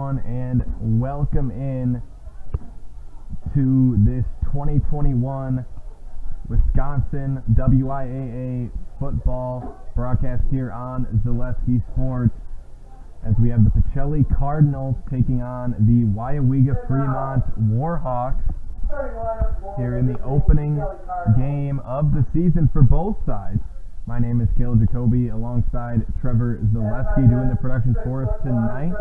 everyone, and welcome in to this 2021 Wisconsin WIAA football broadcast here on Zaleski Sports, as we have the Pacelli Cardinals taking on the Weyauwega-Freemont Warhawks here in the opening game of the season for both sides. My name is Caleb Jacoby, alongside Trevor Zaleski, doing the production for us tonight.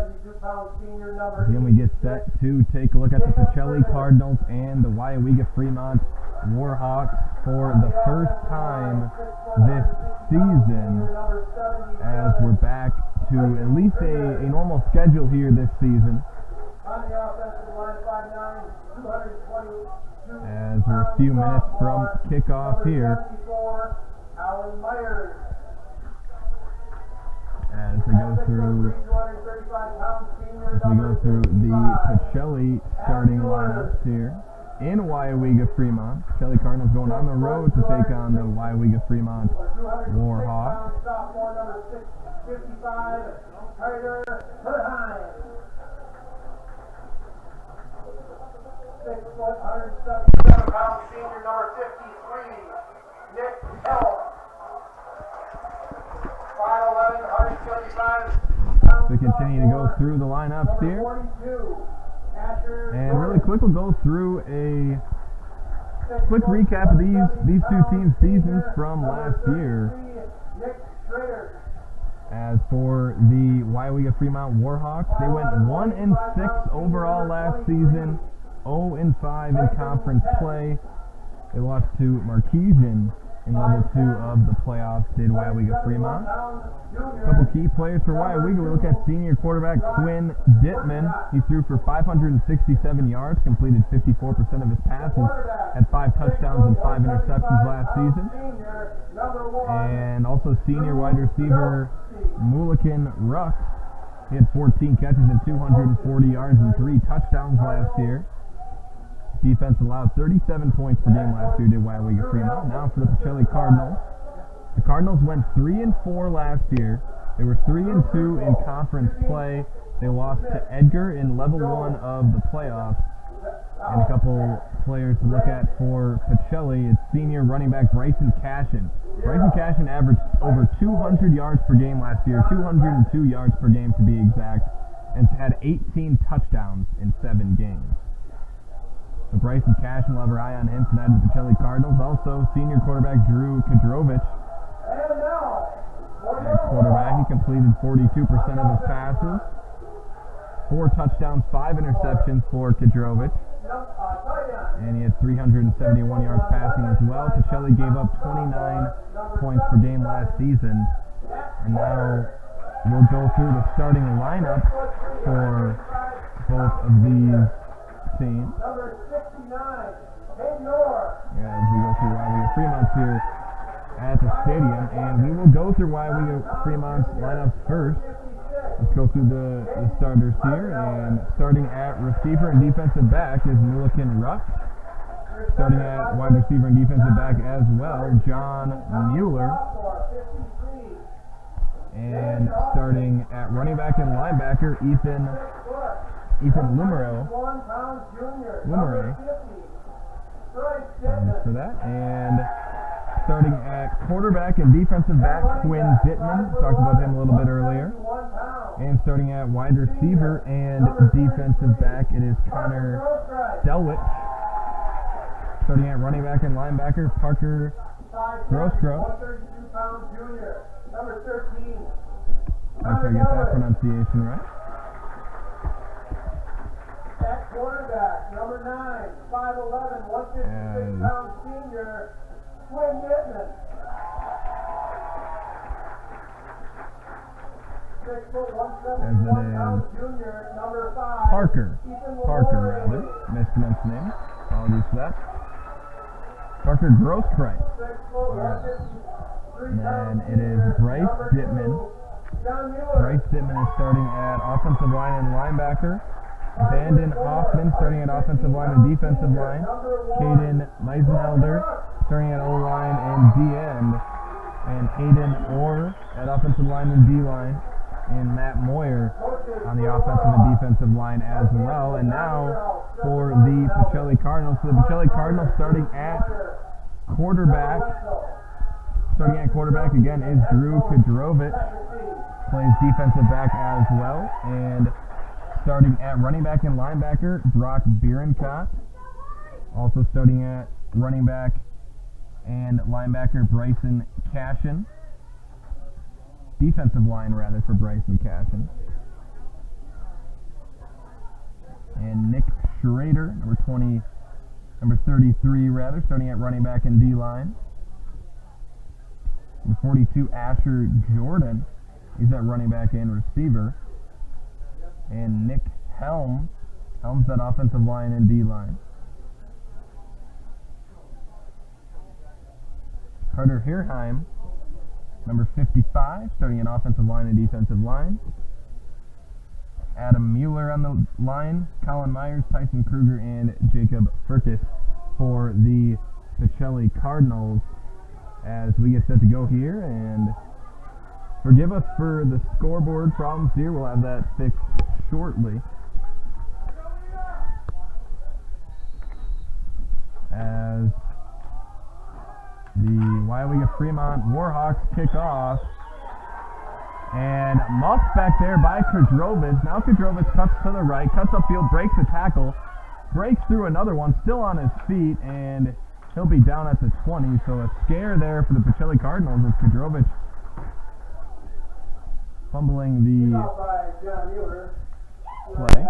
Again, we get set to take a look at the Pacelli Cardinals and the Weyauwega-Freemont Warhawks for the first time this season, as we're back to at least a normal schedule here this season, as we're a few minutes from kickoff here. As we go through the Pacelli starting lineups here in Weyauwega-Freemont. Pacelli Cardinals going on the road to take on the Weyauwega-Freemont Warhawks. Senior number 53, Nick Hill. 5'11", 175. We continue to go through the lineups here. And really quick, we'll go through a quick recap of these two teams' seasons from last year. As for the Weyauwega-Freemont Warhawks, they went 1-6 overall last season, 0-5 in conference play. They lost to Marquesian in level 2 of the playoffs, did Weyauwega-Freemont. A couple key players for Weyauwega. We look at senior quarterback Quinn Dittman. He threw for 567 yards, completed 54% of his passes, had 5 touchdowns and 5 interceptions last season. And also senior wide receiver Mulliken Ruck. He had 14 catches and 240 yards and 3 touchdowns last year. Defense allowed 37 points per game last year, did Weyauwega-Freemont. Now for the Pacelli Cardinals. The Cardinals went 3-4 last year. They were 3-2 in conference play. They lost to Edgar in level 1 of the playoffs. And a couple players to look at for Pacelli is senior running back Bryson Cashin. Bryson Cashin averaged over 200 yards per game last year, 202 yards per game to be exact, and had 18 touchdowns in 7 games. So Bryson Cashin will have our eye on him tonight at the Pacelli Cardinals. Also, senior quarterback Drew Kadrovich. At quarterback, he completed 42% of his passes. 4 touchdowns, 5 interceptions for Kadrovich. And he had 371 yards passing as well. Pacelli gave up 29 points per game last season. And now we'll go through the starting lineup for both of these teams. As we go through Weyauwega-Freemont here at the stadium, and we will go through Weyauwega-Freemont's lineup first. Let's go through the starters here, and starting at receiver and defensive back is Mulliken Ruck. Starting at wide receiver and defensive back as well, John Mueller. And starting at running back and linebacker, Ethan Lumeray. For that. And starting at quarterback and defensive back, Quinn Dittman. Talked about him a little bit earlier. And starting at wide receiver and defensive back, it is Connor Delwich. Starting at running back and linebacker, Parker Grosskreutz. Make sure I get that pronunciation right. At quarterback, number 9, 5'11", 156-pound senior, Quinn Dittman. 6'171" junior, number 5, Parker rather. Mispronounced name. Apologies for that. Parker Grosskreutz. And then it is Bryce Dittman. Bryce Dittman is starting at offensive line and linebacker. Vanden Hoffman starting at offensive line and defensive line. Caden Meisenhelder starting at O-line and D-end. And Hayden Orr at offensive line and D-line. in Matt Moyer on the offensive and defensive line as well. And now for the Pacelli Cardinals. So the Pacelli Cardinals starting at quarterback. Starting at quarterback again is Drew Kadrovich. Plays defensive back as well. And starting at running back and linebacker, Brock Bierenkott. Also starting at running back and linebacker, Bryson Cashin. Defensive line, rather, for Bryson Cashin. And Nick Schrader, number 33, rather, starting at running back and D-line. Number 42, Asher Jordan. He's at running back and receiver. And Nick Helms that offensive line and D-line. Carter Herheim, number 55, starting at offensive line and defensive line. Adam Mueller on the line, Colin Myers, Tyson Kruger, and Jacob Furkis for the Pacelli Cardinals as we get set to go here. And forgive us for the scoreboard problems here. We'll have that fixed shortly. As the Weyauwega-Freemont Warhawks kick off. And muffed back there by Kadrovich. Now Kadrovich cuts to the right, cuts upfield, breaks a tackle, breaks through another one, still on his feet, and he'll be down at the 20. So a scare there for the Pacelli Cardinals with Kadrovich fumbling the play.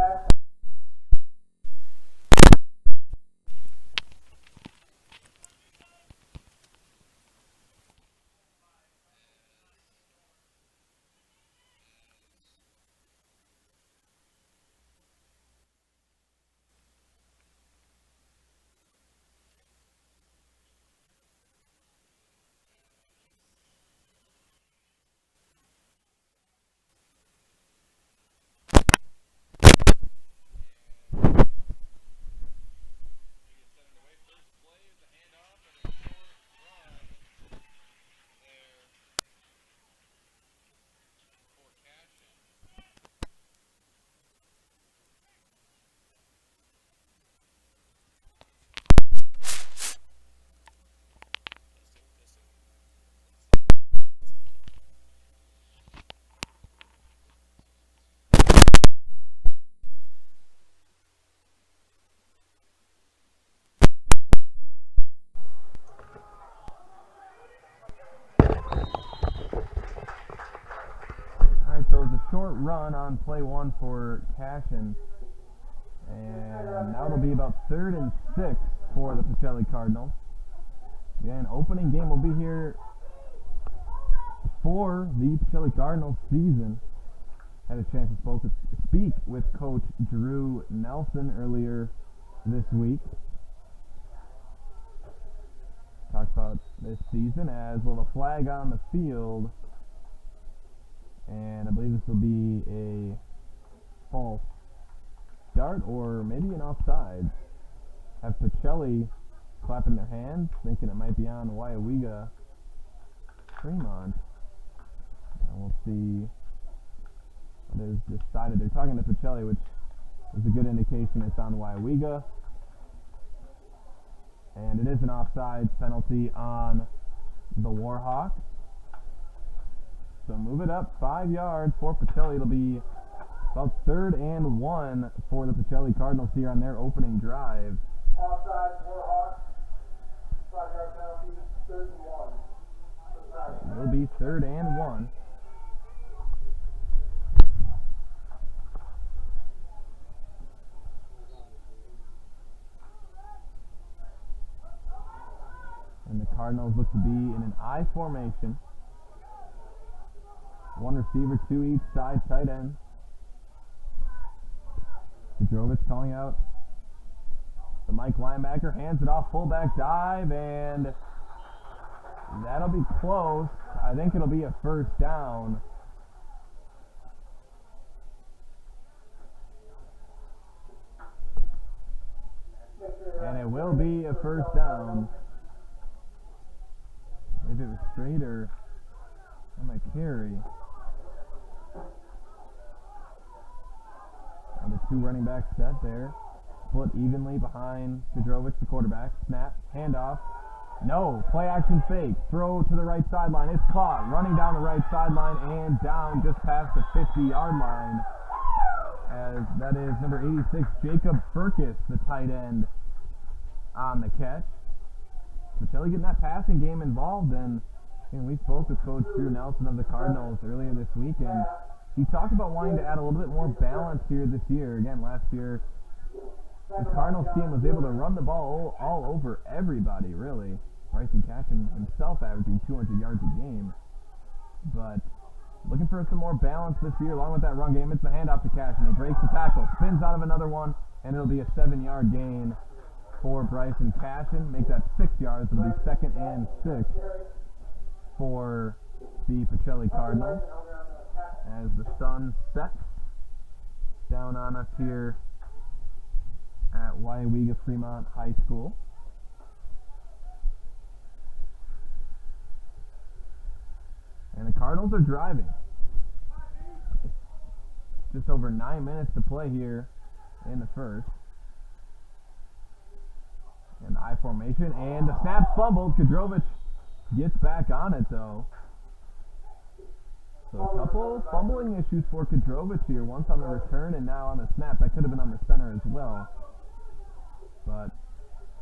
So it's a short run on play one for Cashin. And now it'll be about 3rd and 6 for the Pacelli Cardinals. Again, opening game will be here for the Pacelli Cardinals season. Had a chance to speak with Coach Drew Nelson earlier this week. Talked about this season as well, the flag on the field. And I believe this will be a false start or maybe an offside. Have Pacelli clapping their hands, thinking it might be on Weyauwega-Freemont. And we'll see what is decided. They're talking to Pacelli, which is a good indication it's on Weyauwega. And it is an offside penalty on the Warhawks. So move it up 5 yards for Pacelli. It'll be about 3rd and 1 for the Pacelli Cardinals here on their opening drive. Offside, Warhawks. 5-yard penalty, 3rd and 1. It'll be 3rd and 1. And the Cardinals look to be in an I formation. 1 receiver, 2 each side, tight end. Kadrovich calling out the Mike linebacker, hands it off, fullback dive, and that'll be close. I think it'll be a 1st down. And it will be a 1st down. I believe it was Schrader on my carry. Two running backs set there. Split evenly behind Kadrovich, the quarterback. Snap, handoff. No, play action fake. Throw to the right sideline. It's caught. Running down the right sideline and down just past the 50-yard line. As that is number 86, Jacob Burkus, the tight end, on the catch. Pacelli getting that passing game involved, and we spoke with Coach Drew Nelson of the Cardinals earlier this week, and he talked about wanting to add a little bit more balance here this year. Again, last year, the Cardinals team was able to run the ball all over everybody, really. Bryson Cashin himself averaging 200 yards a game. But looking for some more balance this year along with that run game. It's the handoff to Cashin. He breaks the tackle, spins out of another one, and it'll be a 7-yard gain for Bryson Cashin. Make that 6 yards. It'll be 2nd and 6 for the Pacelli Cardinals as the sun sets down on us here at Weyauwega-Freemont High School. And the Cardinals are driving. Just over 9 minutes to play here in the first. And I formation, and the snap fumbled. Kadrovich gets back on it, though. So a couple fumbling issues for Kadrovich here. Once on the return and now on the snap. That could have been on the center as well. But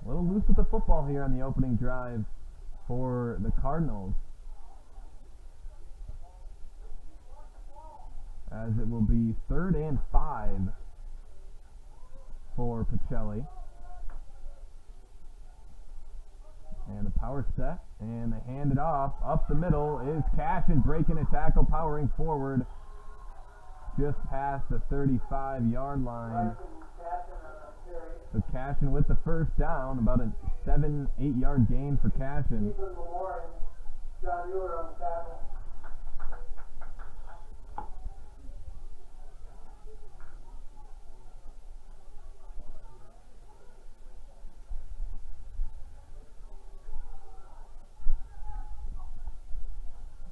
a little loose with the football here on the opening drive for the Cardinals. As it will be 3rd and 5 for Pacelli. And the power set, and they hand it off. Up the middle is Cashin breaking a tackle, powering forward just past the 35-yard line. So Cashin with the first down, about a 7-8 yard gain for Cashin.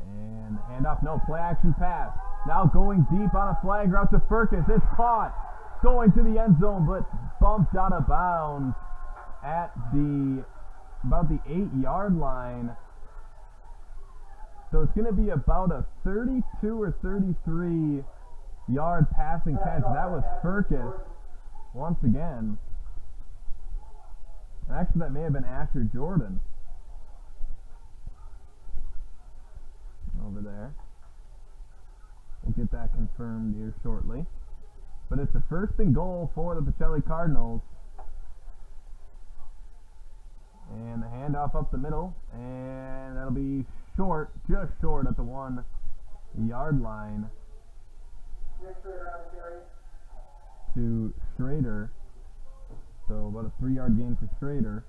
And handoff, no, play action pass. Now going deep on a flag route to Furcus. It's caught. Going to the end zone, but bumped out of bounds at about the 8-yard line. So it's going to be about a 32 or 33 yard passing catch. That was Furcus once again. Actually, that may have been Asher Jordan over there. We'll get that confirmed here shortly. But it's the 1st and goal for the Pacelli Cardinals. And the handoff up the middle, and that'll be short, just short at the 1-yard line to Schrader. So about a 3-yard gain for Schrader.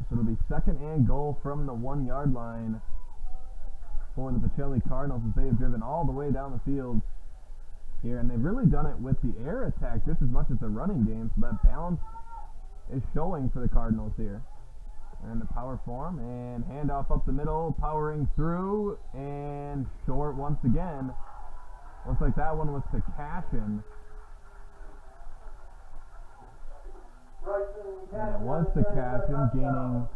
So it'll be 2nd and goal from the 1-yard line for the Pacelli Cardinals as they have driven all the way down the field here. And they've really done it with the air attack just as much as the running game. So that balance is showing for the Cardinals here. And the power form and handoff up the middle, powering through and short once again. Looks like that one was to Cashin. And it was to Cashin, gaining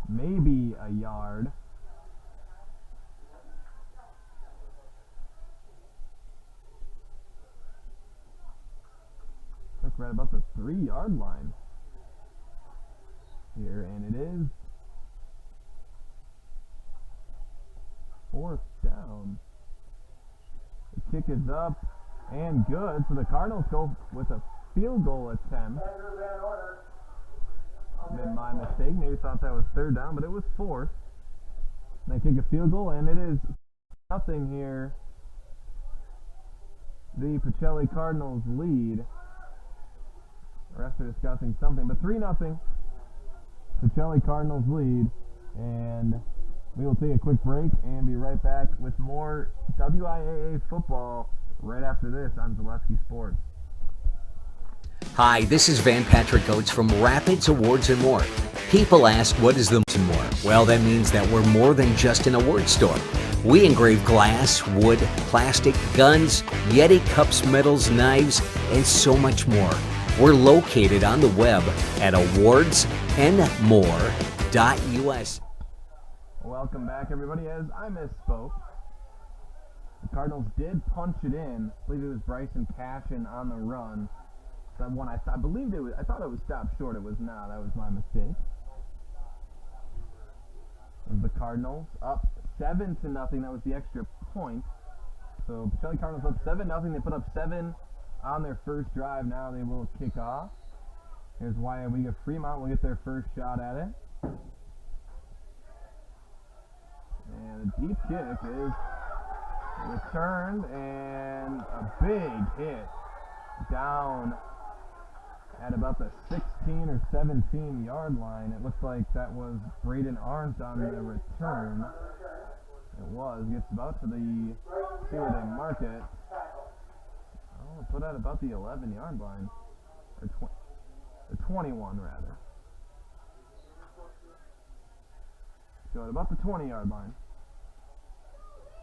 maybe a yard. Looks right about the 3-yard line here, and it is 4th down. The kick is up and good, so the Cardinals go with a field goal attempt. Been my mistake. Maybe thought that was 3rd down, but it was 4th. They kick a field goal, and it is nothing here. The Pacelli Cardinals lead. The refs are discussing something, but 3-0. Pacelli Cardinals lead, and we will take a quick break and be right back with more WIAA football right after this on Zaleski Sports. Hi, this is Van Patrick Oates from Rapids Awards and More. People ask, what is the more? Well, that means that we're more than just an award store. We engrave glass, wood, plastic, guns, Yeti cups, medals, knives, and so much more. We're located on the web at awardsandmore.us. Welcome back, everybody. As I misspoke, the Cardinals did punch it in. I believe it was Bryson Cashin on the run. That one, I believed it was. I thought it was stopped short. It was not. That was my mistake. The Cardinals up 7-0. That was the extra point. So Pacelli Cardinals up 7-0. They put up 7 on their first drive. Now they will kick off. Here's Weyauwega-Freemont will get their first shot at it. And the deep kick is returned, and a big hit down at about the 16 or 17 yard line. It looks like that was Braden Arndt on the return. It was. Gets about to the, see where they mark it. Oh, put at about the 11 yard line. Or 21 rather. So at about the 20 yard line.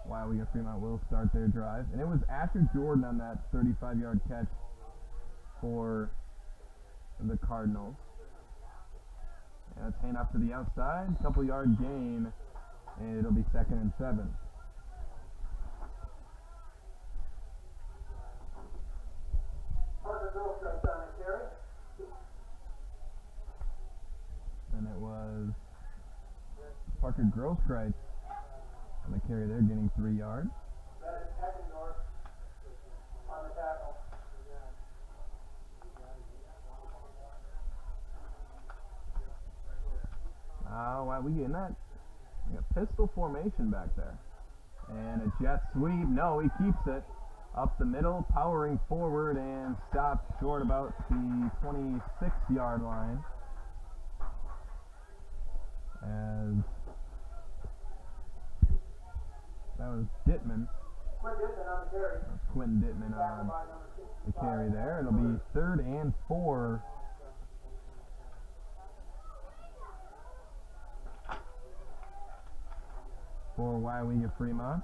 Weyauwega-Freemont will start their drive. And it was Asher Jordan on that 35 yard catch for the Cardinals. And it's hand off to the outside, couple yard gain, and it'll be 2nd and 7. And it was Parker Grosskreitz on the carry there, getting 3 yards. Wow, we getting that? We got pistol formation back there. And a jet sweep. No, he keeps it. Up the middle, powering forward, and stopped short about the 26 yard line. As that was Dittman. That's Quinn Dittman on the carry there. It'll be 3rd and 4. For Weyauwega-Freemont.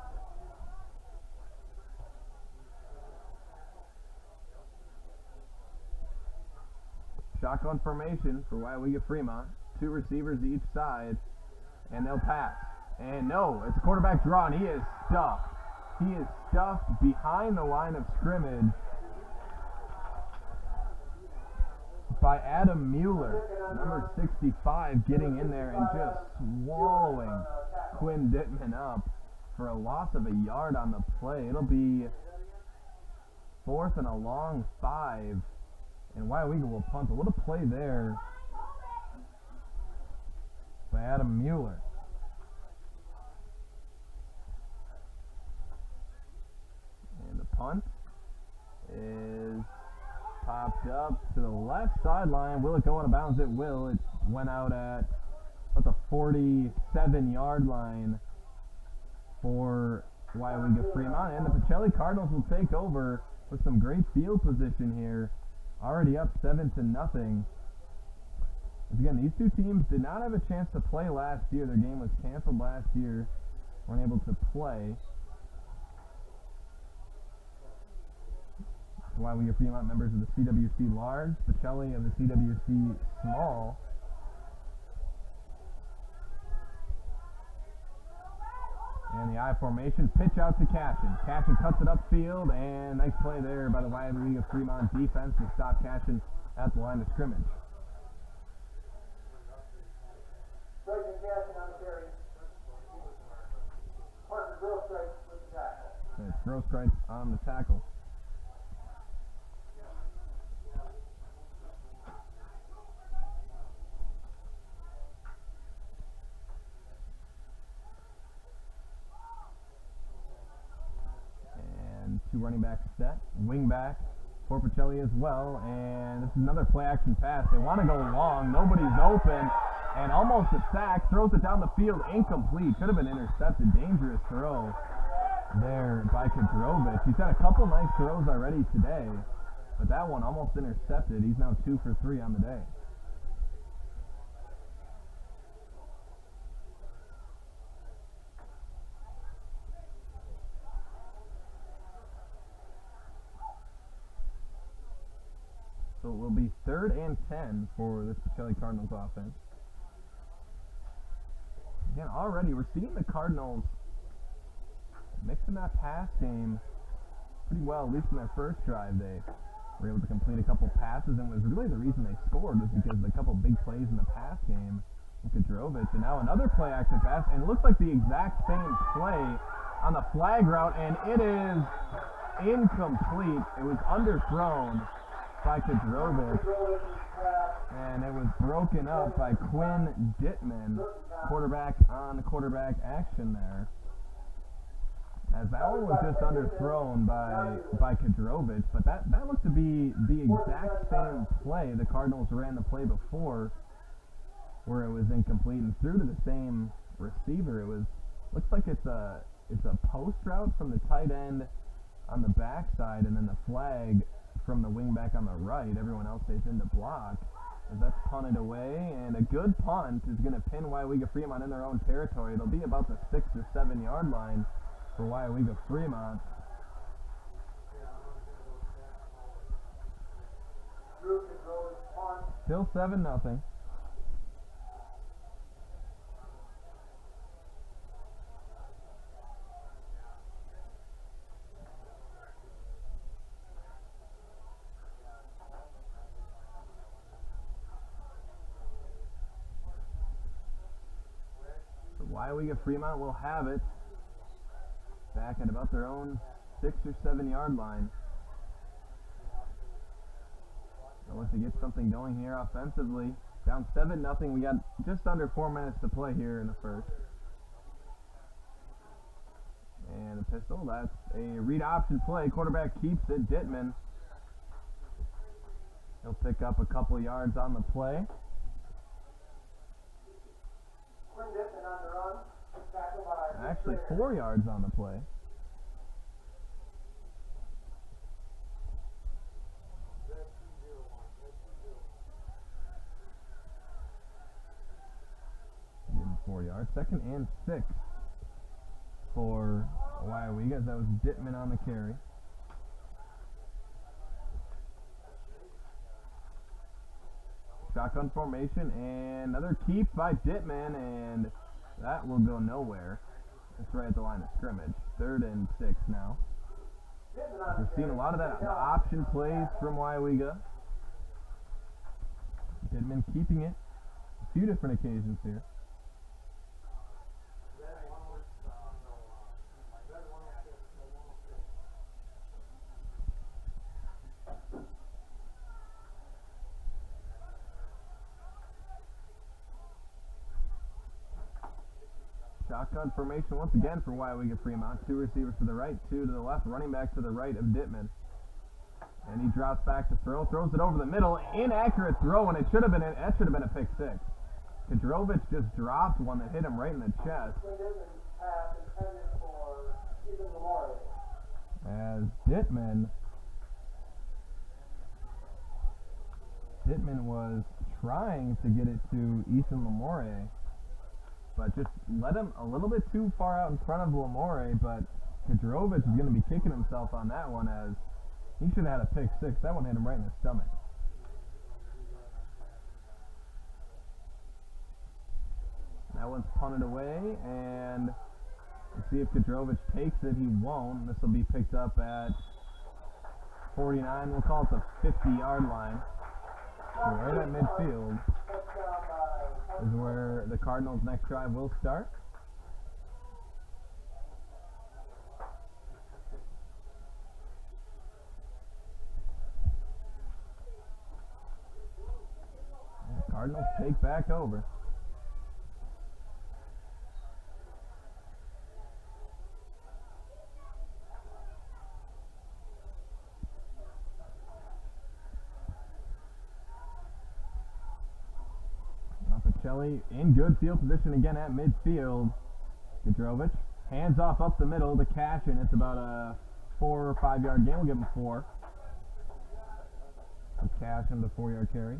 Shotgun formation for Weyauwega-Freemont. 2 receivers each side, and they'll pass. And no, it's quarterback draw, and he is stuffed. He is stuffed behind the line of scrimmage by Adam Mueller, number 65, getting in there and just swallowing Quinn Dittman up for a loss of a yard on the play. It'll be 4th and a long 5, and Weyauwega will punt. A little play there by Adam Mueller. And the punt is popped up to the left sideline. Will it go out of bounds? It will. It went out at about the 47 yard line for Weyauwega-Freemont. And the Pacelli Cardinals will take over with some great field position here. Already up 7-0. Again, these two teams did not have a chance to play last year. Their game was canceled last year. Weren't able to play. Weyauwega-Freemont members of the CWC Large, Pacelli of the CWC Small. And the I formation, pitch out to Cashin. Cashin cuts it upfield, and nice play there by the Weyauwega-Freemont defense to stop Cashin at the line of scrimmage. Bryson Cashin on the carry. Parker Grosskreitz with the tackle. It's Grosskreitz on the tackle. And 2 running backs set. Wing back for Pacelli as well. And this is another play action pass. They want to go long. Nobody's open. And almost a sack. Throws it down the field. Incomplete. Could have been intercepted. Dangerous throw there by Kadrovich. He's had a couple nice throws already today, but that one almost intercepted. He's now 2 for 3 on the day. So it will be 3rd and 10 for this Pacelli Cardinals offense. Again, already we're seeing the Cardinals mixing that pass game pretty well, at least in their first drive. They were able to complete a couple passes, and was really the reason they scored was because of a couple big plays in the pass game with Kadrovich. And now another play action pass, and it looks like the exact same play on the flag route, and it is incomplete. It was underthrown by Kadrovich, and it was broken up by Quinn Dittman, quarterback on quarterback action there. As that one was just underthrown by Kadrovich, but that looked to be the exact same play the Cardinals ran the play before, where it was incomplete and threw to the same receiver. It looks like it's a post route from the tight end on the backside, and then the flag from the wingback on the right. Everyone else stays in to block. As that's punted away, and a good punt is going to pin Weyauwega-Freemont in their own territory. It'll be about the 6 or 7 yard line for Weyauwega-Freemont. Still 7-0. Weyauwega-Freemont will have it back at about their own 6 or 7 yard line. They'll look to get something going here offensively. Down 7-0. We got just under 4 minutes to play here in the first. And a pistol. That's a read option play. Quarterback keeps it. Dittman. He'll pick up a couple yards on the play. Actually 4 yards on the play. Give him 4 yards. 2nd and 6 for Weyauwega. That was Dittman on the carry. Shotgun formation, and another keep by Dittman, and that will go nowhere. It's right at the line of scrimmage. 3rd and 6 now. We're seeing a lot of that option plays from Weyauwega. Dittman keeping it a few different occasions here. Shotgun formation once again for Weyauwega-Freemont. 2 receivers to the right, 2 to the left, running back to the right of Dittman. And he drops back to throw, throws it over the middle. Inaccurate throw, and that should have been a pick 6. Kadrovich just dropped one that hit him right in the chest. As Dittman was trying to get it to Ethan Lamore, but just let him a little bit too far out in front of Lamore. But Kadrovich is going to be kicking himself on that one, as he should have had a pick 6. That one hit him right in the stomach. That one's punted away, and let's see if Kadrovich takes it. He won't. This will be picked up at 49. We'll call it the 50-yard line. So right at midfield is where the Cardinals' next drive will start. And the Cardinals take back over. Pacelli in good field position again at midfield. Kadrovich hands off up the middle to Cashin. It's about a 4 or 5 yard gain. We'll give him 4. So Cashin the 4-yard carry.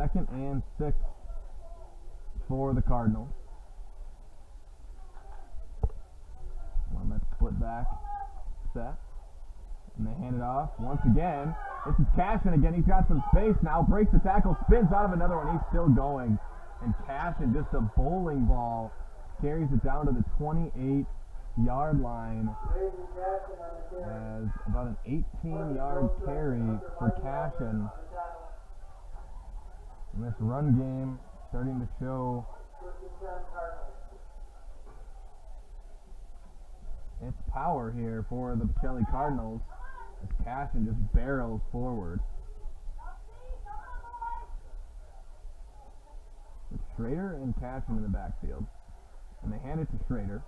2nd and 6 for the Cardinals. On that split back set. And they hand it off once again. This is Cashin again. He's got some space now. Breaks the tackle, spins out of another one. He's still going. And Cashin, just a bowling ball, carries it down to the 28-yard line. As about an 18-yard carry for Cashin. And this run game starting to show its power here for the Pacelli Cardinals as Cashin just barrels forward. With Schrader and Cashin in the backfield. And they hand it to Schrader.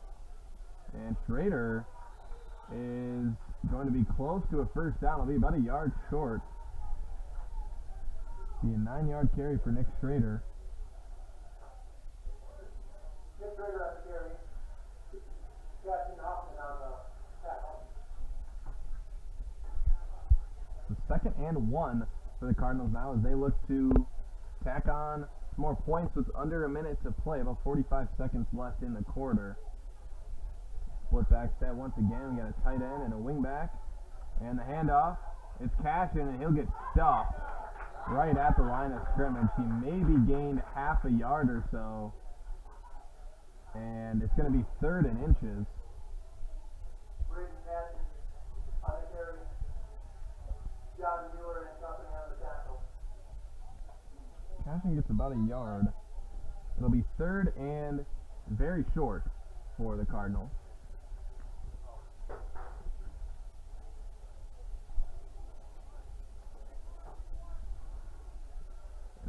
And Schrader is going to be close to a first down. It'll be about a yard short. Be a 9-yard carry for Nick Schrader. The 2nd and 1 for the Cardinals now as they look to tack on some more points with under a minute to play. About 45 seconds left in the quarter. Split back set once again. We got a tight end and a wing back. And the handoff. It's Cashin and he'll get stopped right at the line of scrimmage. He maybe gained half a yard or so. And it's going to be 3rd and inches. Cashin gets about a yard. It'll be 3rd and very short for the Cardinals.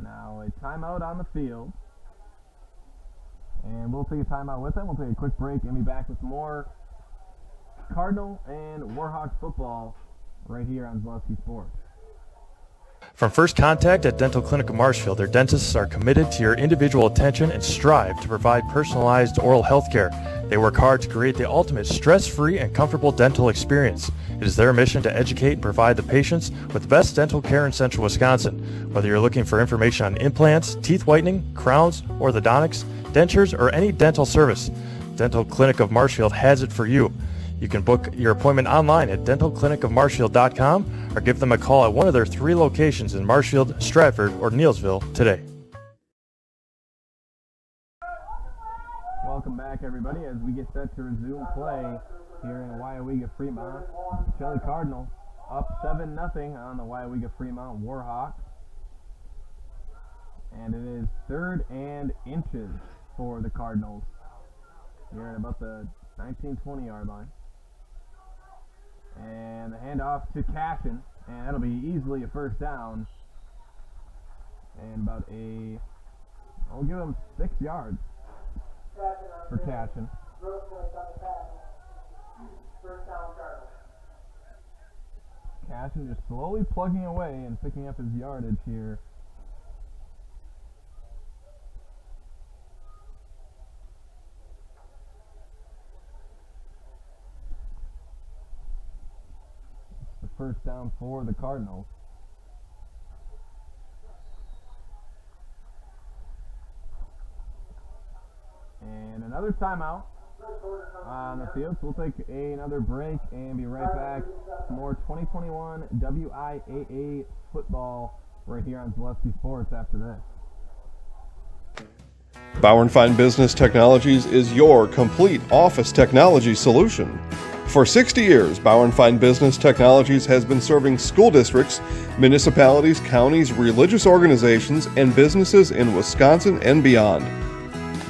Now a timeout on the field. And we'll take a timeout with it. We'll take a quick break and be back with more Cardinal and Warhawks football right here on Zalewski Sports. From first contact at Dental Clinic of Marshfield, their dentists are committed to your individual attention and strive to provide personalized oral health care. They work hard to create the ultimate stress-free and comfortable dental experience. It is their mission to educate and provide the patients with the best dental care in Central Wisconsin. Whether you're looking for information on implants, teeth whitening, crowns, orthodontics, dentures, or any dental service, Dental Clinic of Marshfield has it for you. You can book your appointment online at dentalclinicofmarshfield.com or give them a call at one of their 3 locations in Marshfield, Stratford, or Neillsville today. Welcome back, everybody, as we get set to resume play here in Weyauwega-Freemont. Pacelli Cardinals up 7-0 on the Weyauwega-Freemont Warhawks. And it is 3rd and inches for the Cardinals here at about the 19-20 yard line. And the handoff to Cashin, and that'll be easily a first down. And about I'll give him 6 yards for Cashin. Cashin just slowly plugging away and picking up his yardage here. First down for the Cardinals. And another timeout on the field. So we'll take another break and be right back. More 2021 WIAA football right here on Zalewski Sports after this. Bauer & Fine Business Technologies is your complete office technology solution. For 60 years, Bauer & Fine Business Technologies has been serving school districts, municipalities, counties, religious organizations, and businesses in Wisconsin and beyond.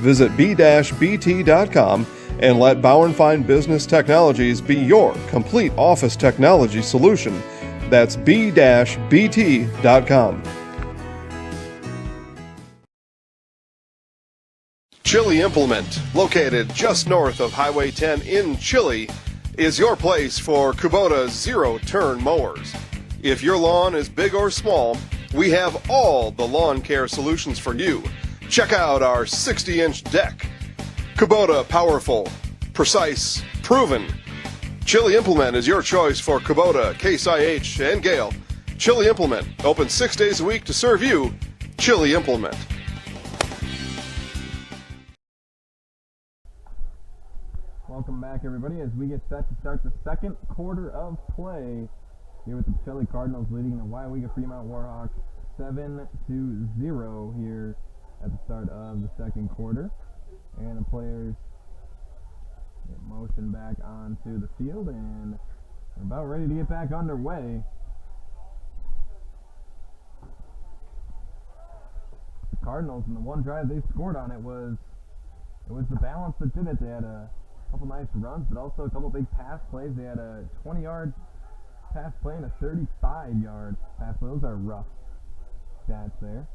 Visit b-bt.com and let Bauer & Fine Business Technologies be your complete office technology solution. That's b-bt.com. Chili Implement, located just north of Highway 10 in Chili, is your place for Kubota zero-turn mowers. If your lawn is big or small, we have all the lawn care solutions for you. Check out our 60-inch deck. Kubota powerful, precise, proven. Chili Implement is your choice for Kubota, Case IH, and Gale. Chili Implement, open 6 days a week to serve you Chili Implement. Welcome back, everybody, as we get set to start the second quarter of play here with the Pacelli Cardinals leading the Weyauwega-Freemont Warhawks 7-0 here at the start of the second quarter. And the players get motion back onto the field, and we're about ready to get back underway. The Cardinals, and the one drive they scored on it was the balance that did it. They had a couple nice runs, but also a couple big pass plays. They had a 20-yard pass play and a 35-yard pass play. Those are rough stats there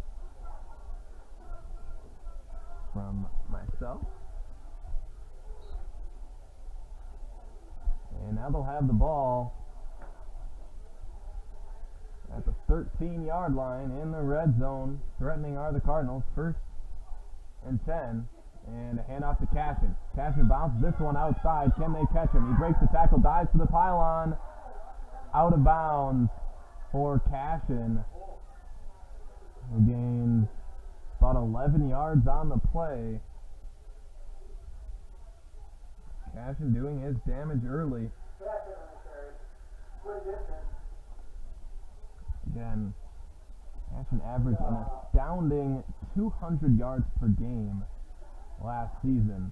from myself. And now they'll have the ball at the 13-yard line in the red zone. Threatening are the Cardinals. 1st and 10. And a handoff to Cashin. Cashin bounces this one outside. Can they catch him? He breaks the tackle, dives to the pylon. Out of bounds for Cashin, who gains about 11 yards on the play. Cashin doing his damage early. Again, Cashin averaged an astounding 200 yards per game last season.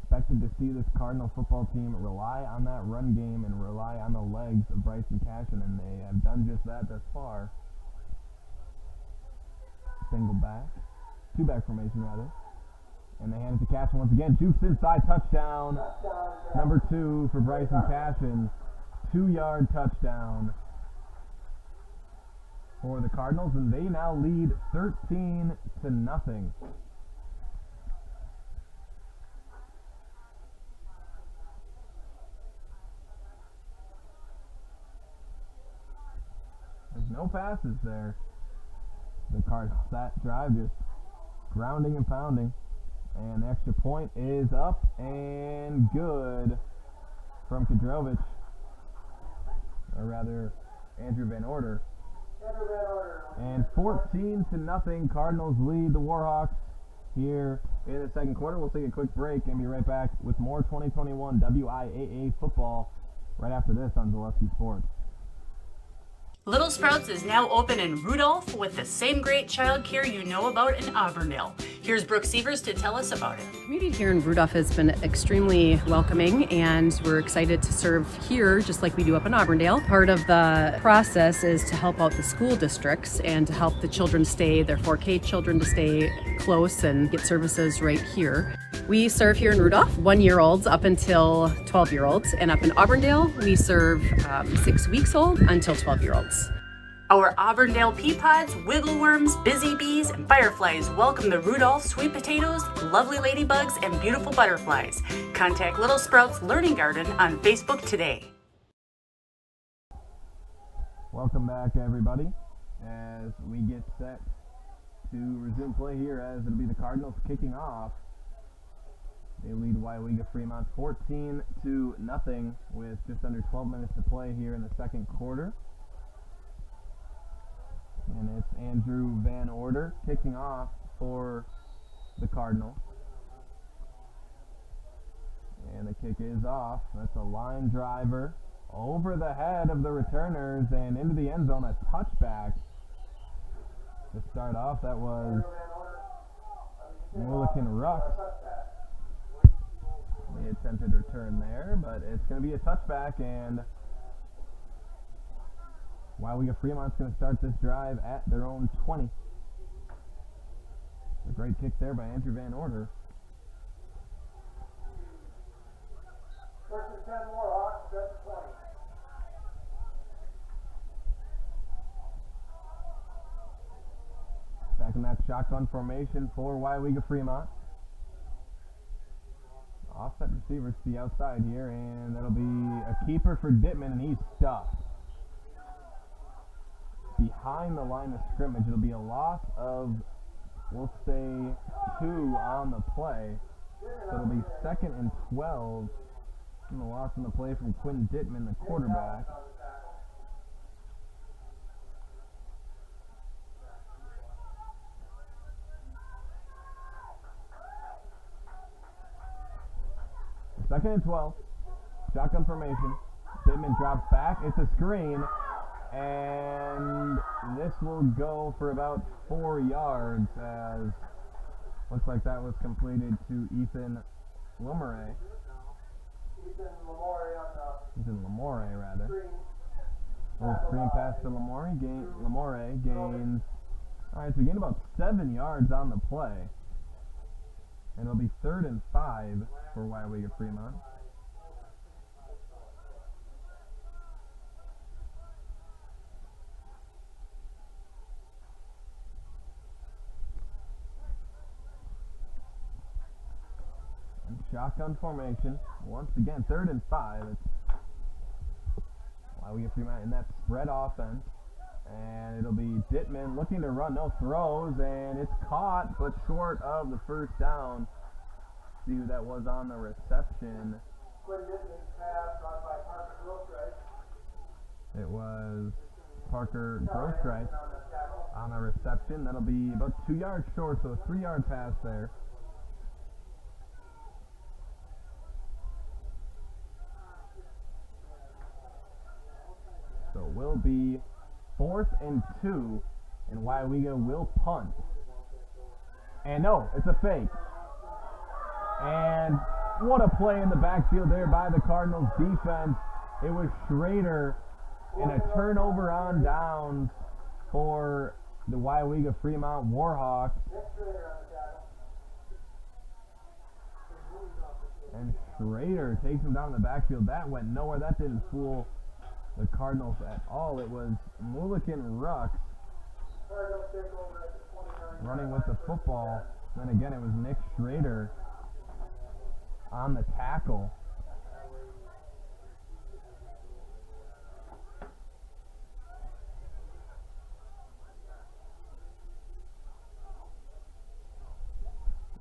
Expected to see this Cardinal football team rely on that run game and rely on the legs of Bryson Cashin, and they have done just that thus far. Single back, two-back formation rather. And they hand it to Cashin once again. Jukes inside, touchdown. Number 2 for Bryson Cashin. 2-yard touchdown for the Cardinals, and they now lead 13-0. There's no passes there. The Cardinals, that drive just grounding and pounding. And the extra point is up and good from Kadrovich. Or rather, Andrew Van Order. And 14-0, Cardinals lead the Warhawks here in the second quarter. We'll take a quick break and be right back with more 2021 WIAA football right after this on Zaleski Sports. Little Sprouts is now open in Rudolph with the same great childcare you know about in Auburndale. Here's Brooke Sievers to tell us about it. The community here in Rudolph has been extremely welcoming, and we're excited to serve here just like we do up in Auburndale. Part of the process is to help out the school districts and to help the children stay, their 4K children to stay close and get services right here. We serve here in Rudolph 1-year-olds up until 12-year-olds, and up in Auburndale we serve 6 weeks old until 12-year-olds. Our Auburndale pea pods, wiggleworms, busy bees, and fireflies welcome the Rudolph sweet potatoes, lovely ladybugs, and beautiful butterflies. Contact Little Sprouts Learning Garden on Facebook today. Welcome back, everybody, as we get set to resume play here, as it'll be the Cardinals kicking off. They lead Weyauwega-Freemont 14-0 with just under 12 minutes to play here in the second quarter. And it's Andrew Van Order kicking off for the Cardinals. And the kick is off. That's a line driver over the head of the returners and into the end zone. A touchback to start off. That was Mulliken Ruck. The attempted return there, but it's going to be a touchback, and Weyauwega-Fremont's going to start this drive at their own 20. A great kick there by Andrew Van Order. First and 10 Warhawks, set 20. Back in that shotgun formation for Weyauwega-Fremont. Offset receivers to the outside here, and that'll be a keeper for Dittman, and he's stuffed. Behind the line of scrimmage, it'll be a loss of, we'll say, 2 on the play. So it'll be 2nd and 12. And the loss on the play from Quinn Dittman, the quarterback. Second and 12. Shotgun formation. Pittman drops back. It's a screen. And this will go for about 4 yards as looks like that was completed to Ethan Lamore. Ethan Lamore, rather. Little screen pass to Lamore. Lamore gains. Alright, so gain about 7 yards on the play. And it'll be 3rd and 5 for Weyauwega-Freemont. Shotgun formation. Once again, 3rd and 5. It's Weyauwega-Freemont in that spread offense. And it'll be Dittman looking to run, no throws, and it's caught, but short of the first down. See who that was on the reception. It was Parker Grostripe on a reception. That'll be about 2 yards short, so a 3-yard pass there. So it will be 4th and 2, and Weyauwega will punt. And no, it's a fake. And what a play in the backfield there by the Cardinals defense. It was Schrader and a turnover on downs for the Weyauwega-Freemont Warhawks. And Schrader takes him down in the backfield. That went nowhere. That didn't fool the Cardinals at all. It was Mulligan Rux running with the football. Then again, it was Nick Schrader on the tackle.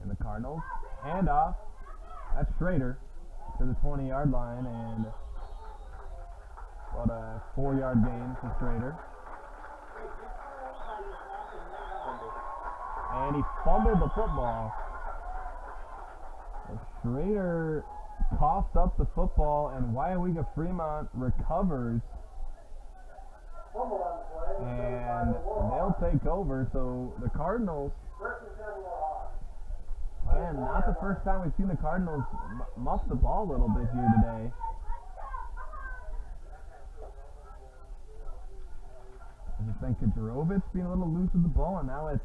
And the Cardinals hand off. That's Schrader to the 20-yard line, and about a 4-yard gain for Schrader. And he fumbled the football. So Schrader coughs up the football, and Weyauwega-Freemont recovers. And they'll take over. So the Cardinals, again, not the first time we've seen the Cardinals muff the ball a little bit here today. I think Kajarovich being a little loose with the ball, and now it's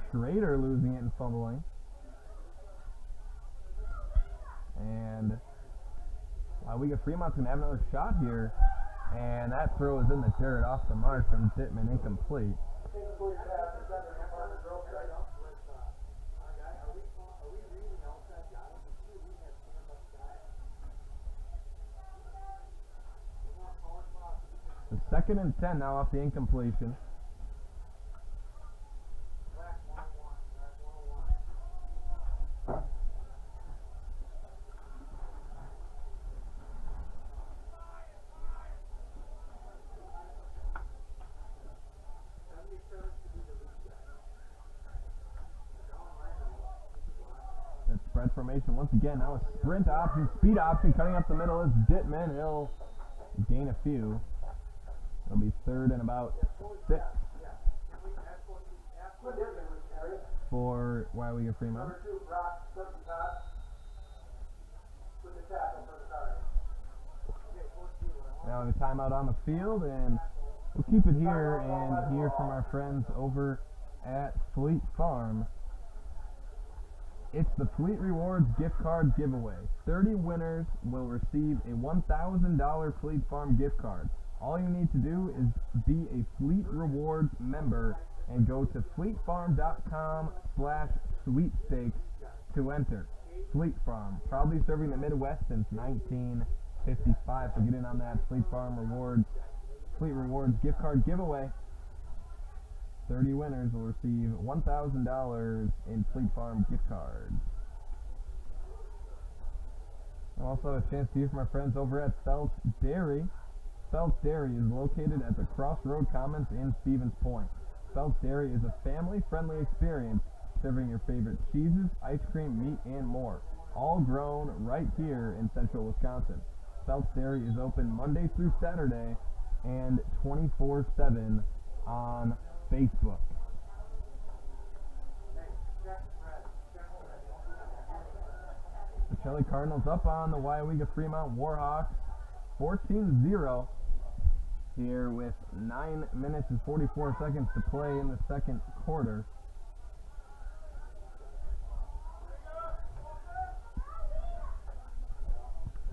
Schrader losing it and fumbling. And Weyauwega-Fremont's going to have another shot here. And that throw is in the dirt off the mark from Dittman, incomplete. The 2nd and 10 now off the incompletion. That spread formation once again. Now a sprint option, speed option, cutting up the middle is Dittman. He'll gain a few. It'll be 3rd and about 6 for Weyauwega-Freemont. Now a timeout on the field, and we'll keep it here and hear from our friends over at Fleet Farm. It's the Fleet Rewards gift card giveaway. 30 winners will receive a $1,000 Fleet Farm gift card. All you need to do is be a Fleet Rewards member and go to fleetfarm.com/sweepstakes to enter. Fleet Farm, proudly serving the Midwest since 1955. So get in on that Fleet Rewards gift card giveaway. 30 winners will receive $1,000 in Fleet Farm gift cards. I'll also have a chance to hear from our friends over at Felt's Dairy. Felt's Dairy is located at the Crossroad Commons in Stevens Point. Felt's Dairy is a family-friendly experience serving your favorite cheeses, ice cream, meat, and more. all grown right here in central Wisconsin. Phelps Dairy is open Monday through Saturday and 24/7 on Facebook. Pacelli Cardinals up on the Weyauwega-Freemont Warhawks 14-0 here with 9 minutes and 44 seconds to play in the second quarter.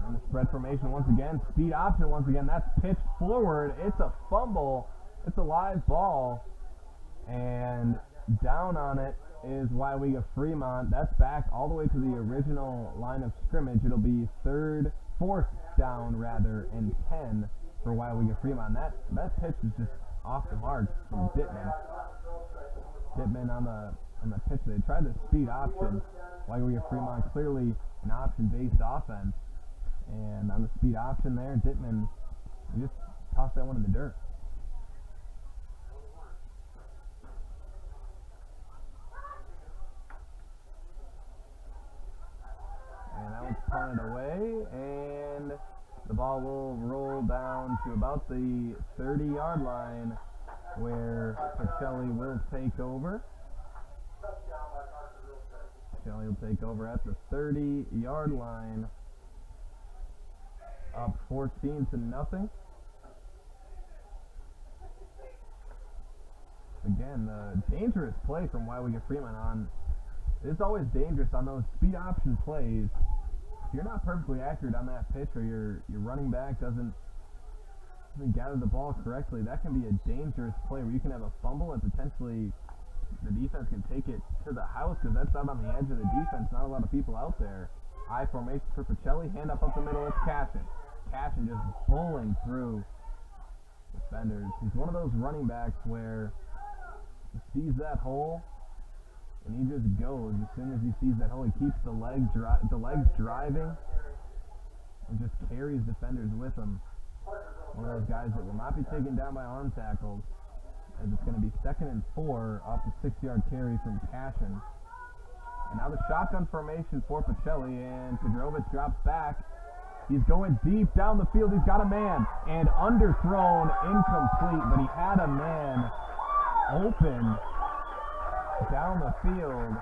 And the spread formation once again, speed option once again, that's pitched forward, it's a fumble, it's a live ball, and down on it is Weyauwega-Freemont. That's back all the way to the original line of scrimmage. It'll be fourth down and 10 for Weyauwega-Fremont. That pitch is just off the mark from Dittman. Dittman on the pitch. They tried the speed option. Weyauwega-Fremont clearly an option-based offense. And on the speed option there, Dittman just tossed that one in the dirt. And that one's punted away, and the ball will roll down to about the 30-yard line where Pacelli will take over. Pacelli will take over at the 30-yard line, up 14-0. Again, the dangerous play from Weyauwega-Freemont on. It's always dangerous on those speed option plays. If you're not perfectly accurate on that pitch, or your running back doesn't gather the ball correctly, that can be a dangerous play where you can have a fumble and potentially the defense can take it to the house because that's out on the edge of the defense. Not a lot of people out there. I formation for Pacelli, hand up the middle, it's Cashin. Cashin just bowling through defenders. He's one of those running backs where he sees that hole and he just goes. As soon as he sees that hole, he keeps the legs driving and just carries defenders with him. One of those guys that will not be taken down by arm tackles, as it's going to be 2nd and 4 off the 6-yard carry from Cashin. And now the shotgun formation for Pacelli, and Kadrovich drops back. He's going deep down the field. He's got a man, and underthrown, incomplete, but he had a man open down the field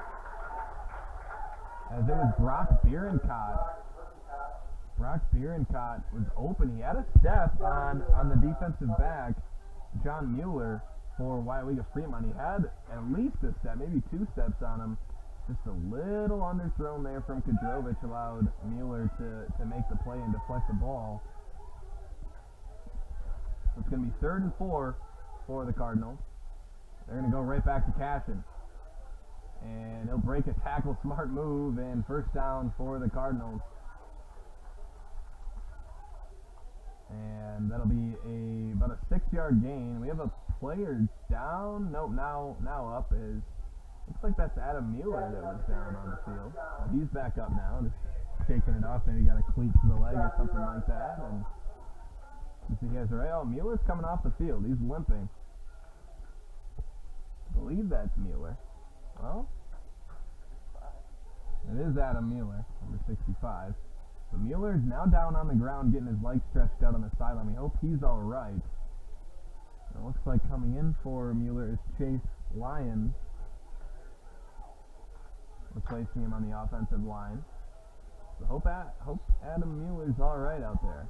as it was Brock Bierencott. Brock Bierencott was open. He had a step on the defensive back, John Mueller, for Weyauwega-Freemont. He had at least a step, maybe 2 steps on him. Just a little underthrown there from Kadrovich allowed Mueller to make the play and deflect the ball. So it's going to be 3rd and 4 for the Cardinals. They're going to go right back to Cashin. And he'll break a tackle, smart move, and 1st down for the Cardinals. And that'll be about a 6-yard gain. We have a player down. Nope, now up is, looks like that's Adam Mueller that was down on the field. He's back up now, just shaking it off. Maybe got a cleat to the leg or something like that. And you see, guys, right? Oh, Mueller's coming off the field. He's limping. I believe that's Mueller. Well, it is Adam Mueller, number 65. So Mueller's now down on the ground, getting his legs stretched out on the sideline. We hope he's all right. It looks like coming in for Mueller is Chase Lyons, replacing him on the offensive line. So hope Adam Mueller's all right out there.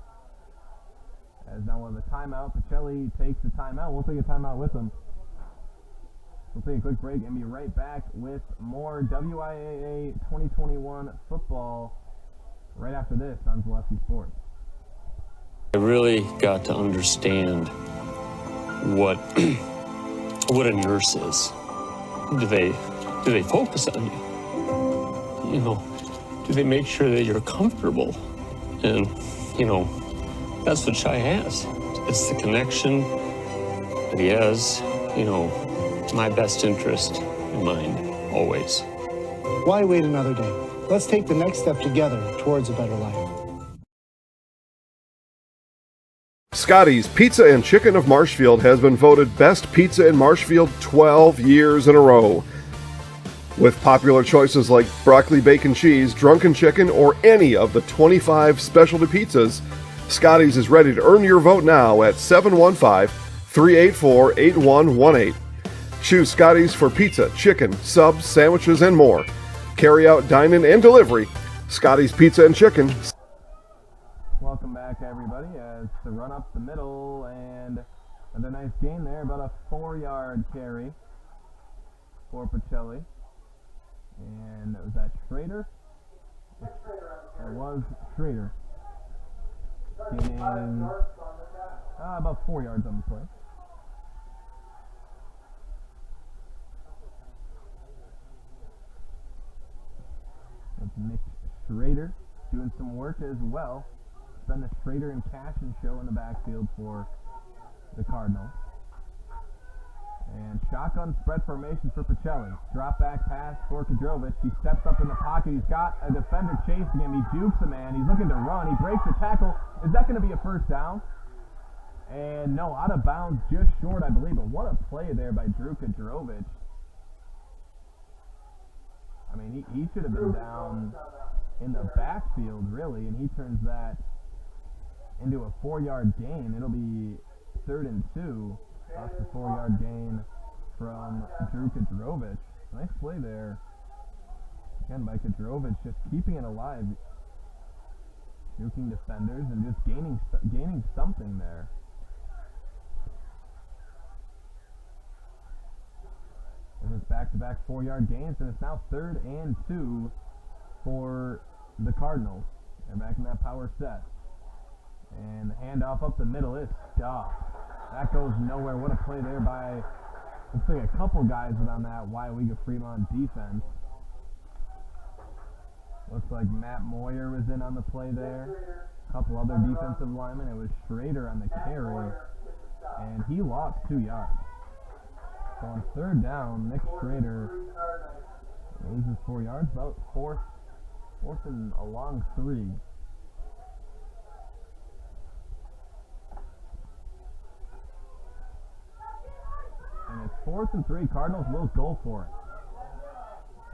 As now we'll have a timeout. Pacelli takes the timeout. We'll take a timeout with him. We'll take a quick break and be right back with more WIAA 2021 football right after this on Zaleski Sports. I really got to understand what a nurse is. Do they focus on you? You know, do they make sure that you're comfortable? And, you know, that's what Shai has. It's the connection that he has, you know, my best interest in mind, always. Why wait another day? Let's take the next step together towards a better life. Scotty's Pizza and Chicken of Marshfield has been voted Best Pizza in Marshfield 12 years in a row. With popular choices like broccoli bacon cheese, drunken chicken, or any of the 25 specialty pizzas, Scotty's is ready to earn your vote now at 715-384-8118. Choose Scotty's for pizza, chicken, subs, sandwiches, and more. Carry out, dine-in, and delivery. Scotty's Pizza and Chicken. Welcome back, everybody, as to run up the middle, and a nice gain there, about a 4-yard carry for Pacelli. And was that Schrader? It was Schrader. Gaining about 4 yards on the play. That's Nick Schrader doing some work as well. It's been the Schrader and Cashin show in the backfield for the Cardinals. And shotgun spread formation for Pacelli. Drop back pass for Kadrovich. He steps up in the pocket. He's got a defender chasing him. He jukes a man. He's looking to run. He breaks the tackle. Is that going to be a first down? And no, out of bounds, just short, I believe. But what a play there by Drew Kadrovich. I mean, he should have been down in the backfield, really, and he turns that into a 4-yard gain. It'll be 3rd and 2. Off the 4-yard gain from Drew Kadrovich. Nice play there. Again, by Kadrovich, just keeping it alive. Juking defenders and just gaining something there. And it's back-to-back 4-yard gains, and it's now 3rd and 2 for the Cardinals. They're back in that power set. And the handoff up the middle is stopped. That goes nowhere. What a play there by, looks like a couple guys on that Weyauwega-Freemont defense. Looks like Matt Moyer was in on the play there. A couple other defensive linemen. It was Schrader on the carry, and he lost 2 yards. So on 3rd down, Nick Schrader loses 4 yards, about fourth and a long 3. And it's 4th and 3. Cardinals will go for it.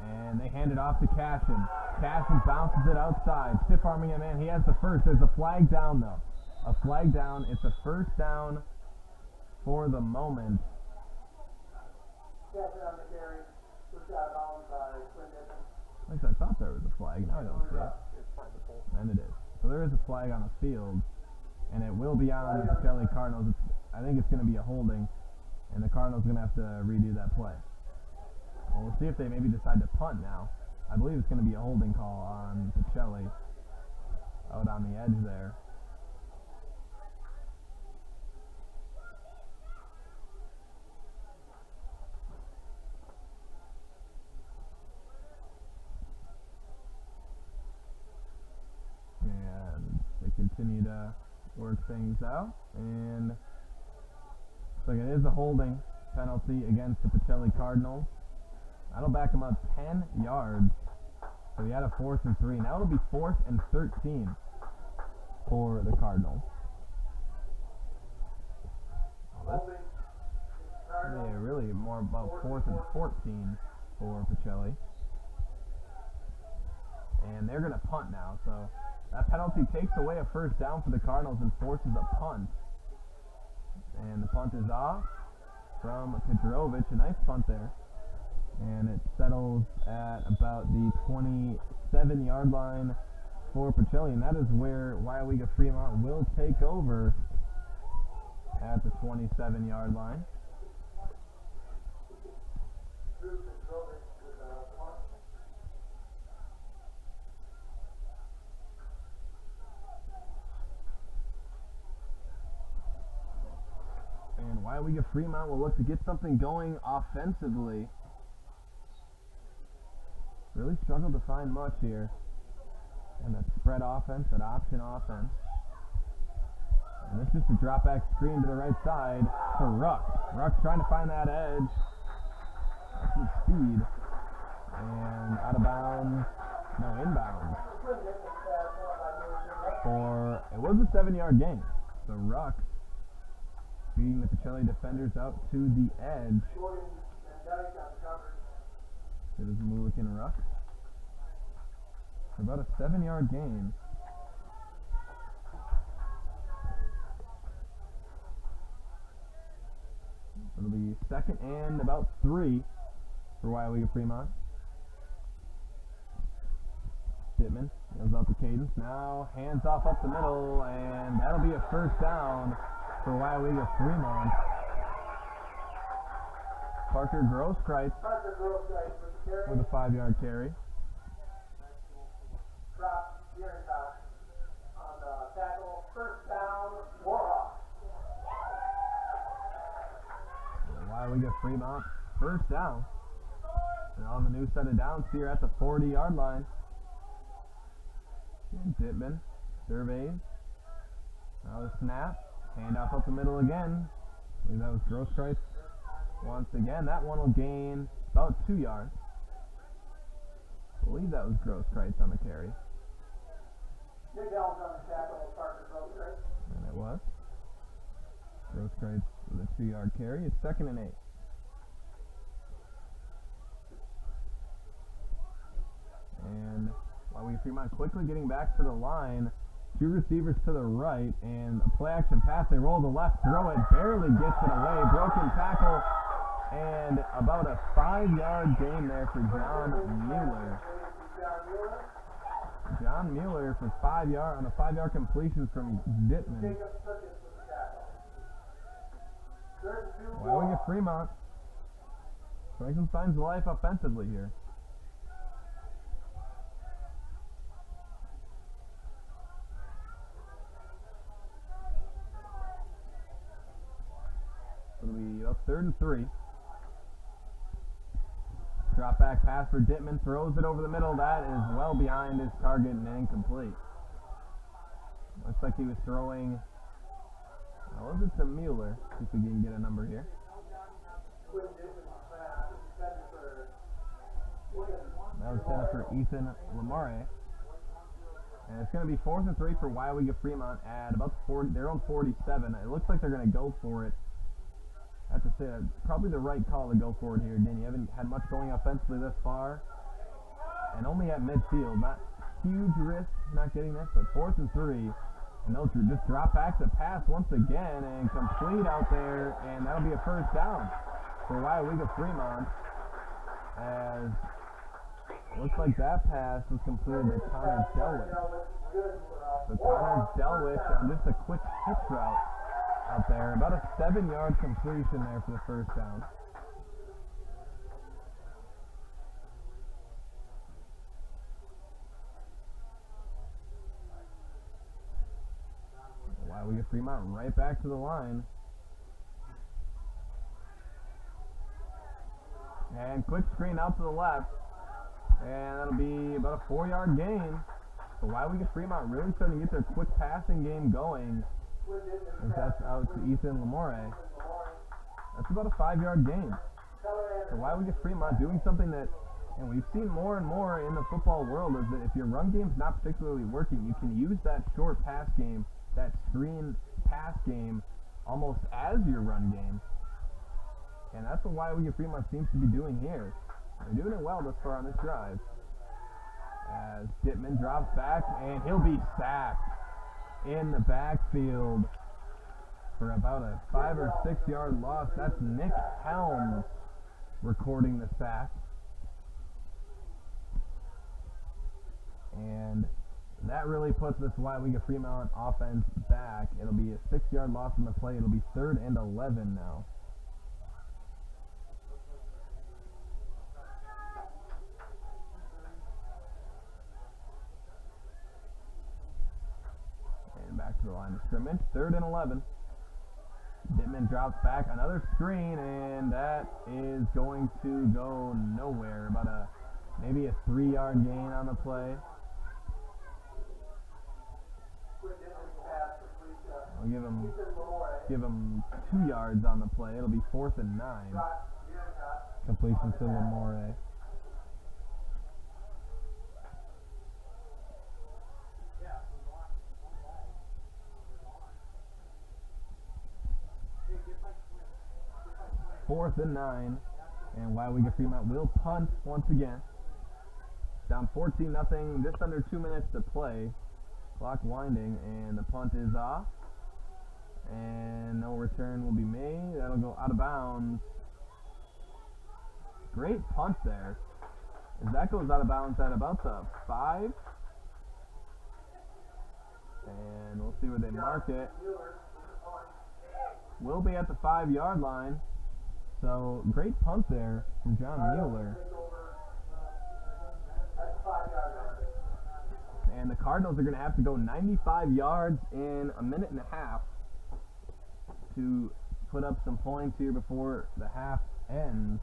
And they hand it off to Cashin. Cashin bounces it outside. Stiff arming him in. He has the first. There's a flag down, though. A flag down. It's a first down for the moment. Cashin on the carry. Pushed out of bounds by Quinn Niven. At least I thought there was a flag. Now I don't see it. And it is. So there is a flag on the field. And it will be on the Pacelli Cardinals. I think it's going to be a holding. And the Cardinals are going to have to redo that play. Well, we'll see if they maybe decide to punt now. I believe it's going to be a holding call on Pacelli out on the edge there. And they continue to work things out. And so it is a holding penalty against the Pacelli Cardinals. That'll back him up 10 yards. So he had a 4th and 3. Now it'll be 4th and 13 for the Cardinals. Oh, that's really more about 4th and 14 for Pacelli. And they're going to punt now. So that penalty takes away a first down for the Cardinals and forces a punt. And the punt is off from Kadrovich. A nice punt there. And it settles at about the 27-yard line for Pacelli. And that is where Weyauwega-Freemont will take over at the 27-yard line. And Weyauwega-Freemont will look to get something going offensively. Really struggled to find much here. And that spread offense, that option offense. And this is just a drop back screen to the right side for Ruck. Ruck's trying to find that edge. That's his speed. And out of bounds. No, inbounds. It was a 7-yard gain. So Ruck beating the Pacelli defenders out to the edge. It is Mulligan Ruck. For about a 7-yard gain. It'll be 2nd and about 3 for Weyauwega-Freemont. Dittman goes out the cadence. Now hands off up the middle, and that'll be a first down for Weyauwega-Freemont. Parker Grosskreitz with a 5-yard carry. Drop Bierentag on the tackle. First down, Warhawks. Weyauwega-Freemont first down. And on the new set of downs here at the 40-yard line. And Dittman surveys. Now the snap. Handoff up the middle again. I believe that was Grosskreitz. Once again, that one will gain about 2 yards. I believe that was Grosskreitz on the carry. Nick Elms on the tackle, Parker Grosskreitz. And it was. Grosskreitz with a 2-yard carry. It's 2nd and 8. And Weyauwega-Freemont quickly getting back to the line. 2 receivers to the right, and a play action pass. They roll the left, throw it, barely gets it away. Broken tackle, and about a 5-yard gain there for John Mueller. John Mueller for 5-yard on a 5-yard completion from Dittman. Weyauwega-Freemont showing some signs of life offensively here. It'll be up 3rd and 3. Drop back pass for Dittman, throws it over the middle. That is well behind his target and incomplete. Looks like he was throwing. Was it to Mueller? See if we can get a number here. That was set up for Ethan Lamare. And it's going to be 4th and 3 for Weyauwega-Freemont at about their own 47. It looks like they're going to go for it. I have to say, probably the right call to go for it here, Dan. You haven't had much going offensively thus far. And only at midfield. Not huge risk not getting this, but 4th and 3. And they'll just drop back the pass once again and complete out there. And that'll be a first down for Weyauwega-Freemont. As it looks like that pass was completed to Connor Delwick. So Connor Delwick on just a quick hitch route out there. About a 7-yard completion there for the first down. Weyauwega-Freemont right back to the line. And quick screen out to the left. And that'll be about a 4-yard gain. So Weyauwega-Freemont really starting to get their quick passing game going. As that's out to Ethan Lamore. That's about a 5-yard gain. So Weyauwega-Freemont doing something that, and we've seen more and more in the football world, is that if your run game's not particularly working, you can use that short pass game, that screen pass game, almost as your run game. And that's what Weyauwega-Freemont seems to be doing here. They're doing it well thus far on this drive. As Dittman drops back, and he'll be sacked in the backfield for about a 5 or 6 yard loss. That's Nick Helms recording the sack. And that really puts this Weyauwega-Freemont offense back. It'll be a 6-yard loss in the play. It'll be 3rd and 11 now. Back to the line of scrimmage. 3rd and 11. Dittman drops back. Another screen, and that is going to go nowhere. About maybe a 3-yard gain on the play. I'll give him 2 yards on the play. It'll be 4th and 9. Completion to Lamore. Fourth and 9 And Weyauwega-Freemont will punt once again. Down 14-0, just under 2 minutes to play. Clock winding, and the punt is off. And no return will be made. That'll go out of bounds. Great punt there. As that goes out of bounds at about the 5. And we'll see where they mark it. Will be at the 5-yard line. So great punt there from John Mueller. And the Cardinals are going to have to go 95 yards in a minute and a half to put up some points here before the half ends.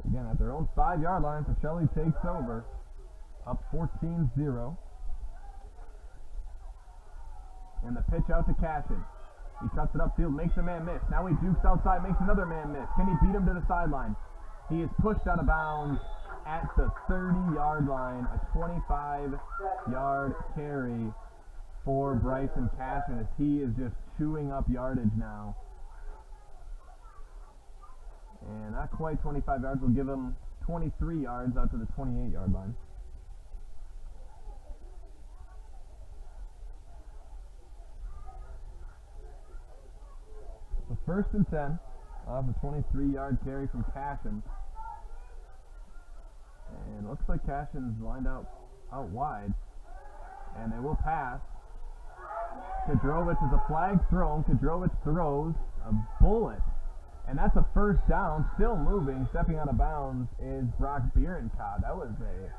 Again, at their own 5-yard line, Pacelli takes over, up 14-0. And the pitch out to Cashin. He cuts it upfield, makes a man miss. Now he dukes outside, makes another man miss. Can he beat him to the sideline? He is pushed out of bounds at the 30-yard line. A 25-yard carry for Bryson Cashin as he is just chewing up yardage now. And not quite 25 yards. Will give him 23 yards out to the 28-yard line. So 1st and 10 off the 23-yard carry from Cashin. And it looks like Cashin's lined out wide. And they will pass. Kadrovich is a flag thrown. Kadrovich throws a bullet. And that's a 1st down, still moving. Stepping out of bounds is Brock Bierenkot. That was a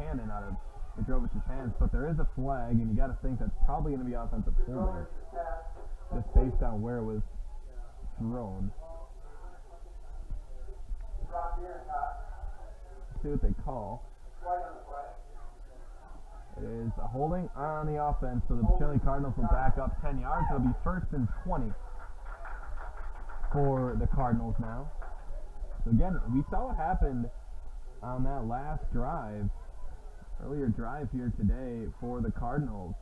cannon out of Kadrovich's hands. But there is a flag, and you got to think that's probably going to be offensive holding, just based on where it was thrown. Let's see what they call. It is a holding on the offense, so the Pacelli Cardinals will back up 10 yards. It'll be 1st and 20 for the Cardinals now. So again, we saw what happened on that last drive, earlier drive here today for the Cardinals.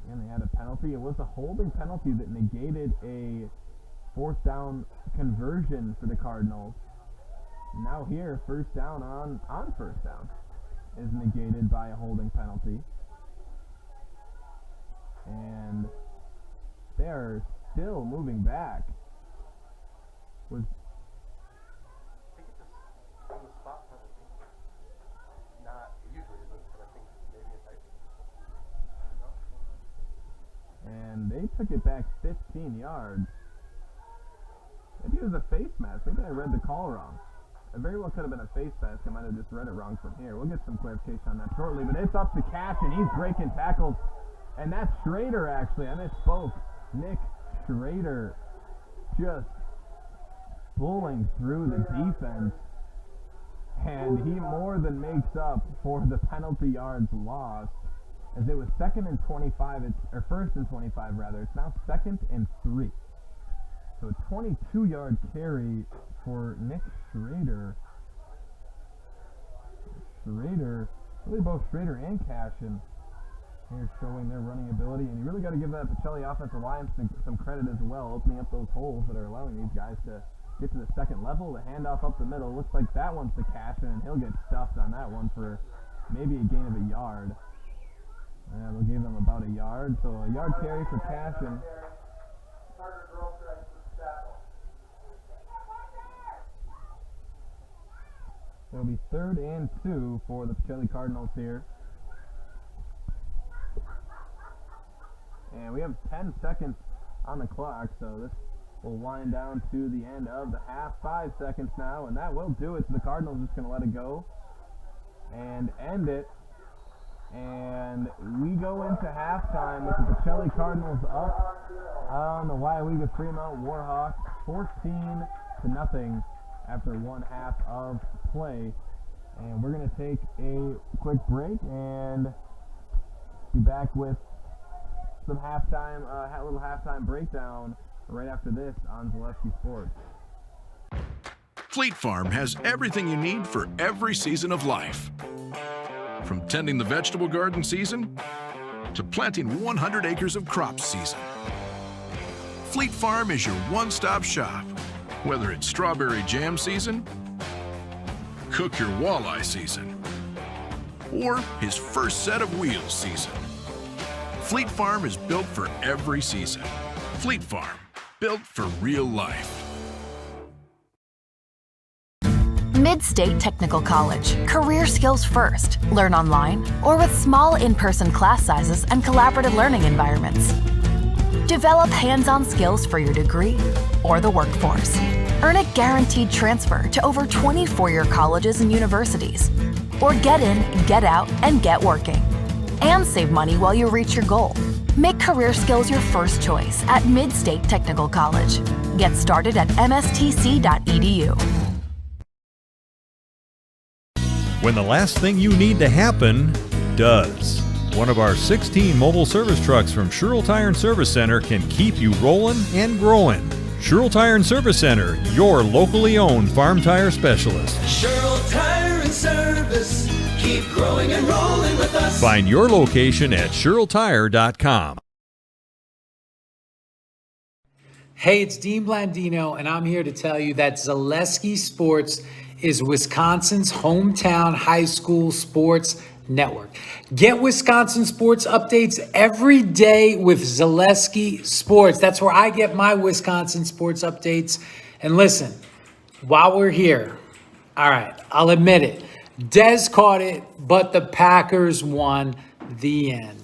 And they had a penalty. It was a holding penalty that negated a 4th down conversion for the Cardinals. Now here, 1st down on 1st down is negated by a holding penalty. And they're still moving back. I think it's just on the spot penalty. Not usually, but I think maybe it's and they took it back 15 yards. Maybe it was a face mask. Maybe I read the call wrong. It very well could have been a face mask. I might have just read it wrong from here. We'll get some clarification on that shortly. But it's up to Cash, and he's breaking tackles. And that's Schrader, actually. I misspoke. Nick Schrader just bullying through the defense. And he more than makes up for the penalty yards lost. As it was 2nd and 25, or 1st and 25 rather. It's now 2nd and 3. So a 22-yard carry for Nick Schrader. Really both Schrader and Cashin here showing their running ability. And you really got to give that Pacelli offensive line some credit as well, opening up those holes that are allowing these guys to get to the 2nd level. The handoff up the middle. Looks like that one's to Cashin, and he'll get stuffed on that one for maybe a gain of a yard. And they'll give them about a yard. So a yard carry for Cashin. It'll be 3rd and 2 for the Pacelli Cardinals here. And we have 10 seconds on the clock, so this will wind down to the end of the half. 5 seconds now, and that will do it. So the Cardinals just going to let it go and end it. And we go into halftime with the Pacelli Cardinals up on the Weyauwega-Freemont Warhawks 14-0 after 1 half of play. And we're going to take a quick break and be back with some halftime, little halftime breakdown right after this on Zaleski Sports. Fleet Farm has everything you need for every season of life. From tending the vegetable garden season to planting 100 acres of crops season, Fleet Farm is your one-stop shop. Whether it's strawberry jam season, cook your walleye season, or his first set of wheels season, Fleet Farm is built for every season. Fleet Farm, built for real life. Mid-State Technical College. Career skills first. Learn online or with small in-person class sizes and collaborative learning environments. Develop hands-on skills for your degree or the workforce. Earn a guaranteed transfer to over 20 four-year colleges and universities. Or get in, get out, and get working. And save money while you reach your goal. Make career skills your first choice at Mid-State Technical College. Get started at mstc.edu. When the last thing you need to happen does. One of our 16 mobile service trucks from Sherrill Tire and Service Center can keep you rolling and growing. Sherrill Tire and Service Center, your locally owned farm tire specialist. Sherrill Tire and Service, keep growing and rolling with us. Find your location at SherrillTire.com. Hey, it's Dean Blandino, and I'm here to tell you that Zaleski Sports is Wisconsin's hometown high school sports network. Get Wisconsin sports updates every day with Zaleski Sports. That's where I get my Wisconsin sports updates. And listen, while we're here, all right, I'll admit it, Dez caught it, but the Packers won. The end.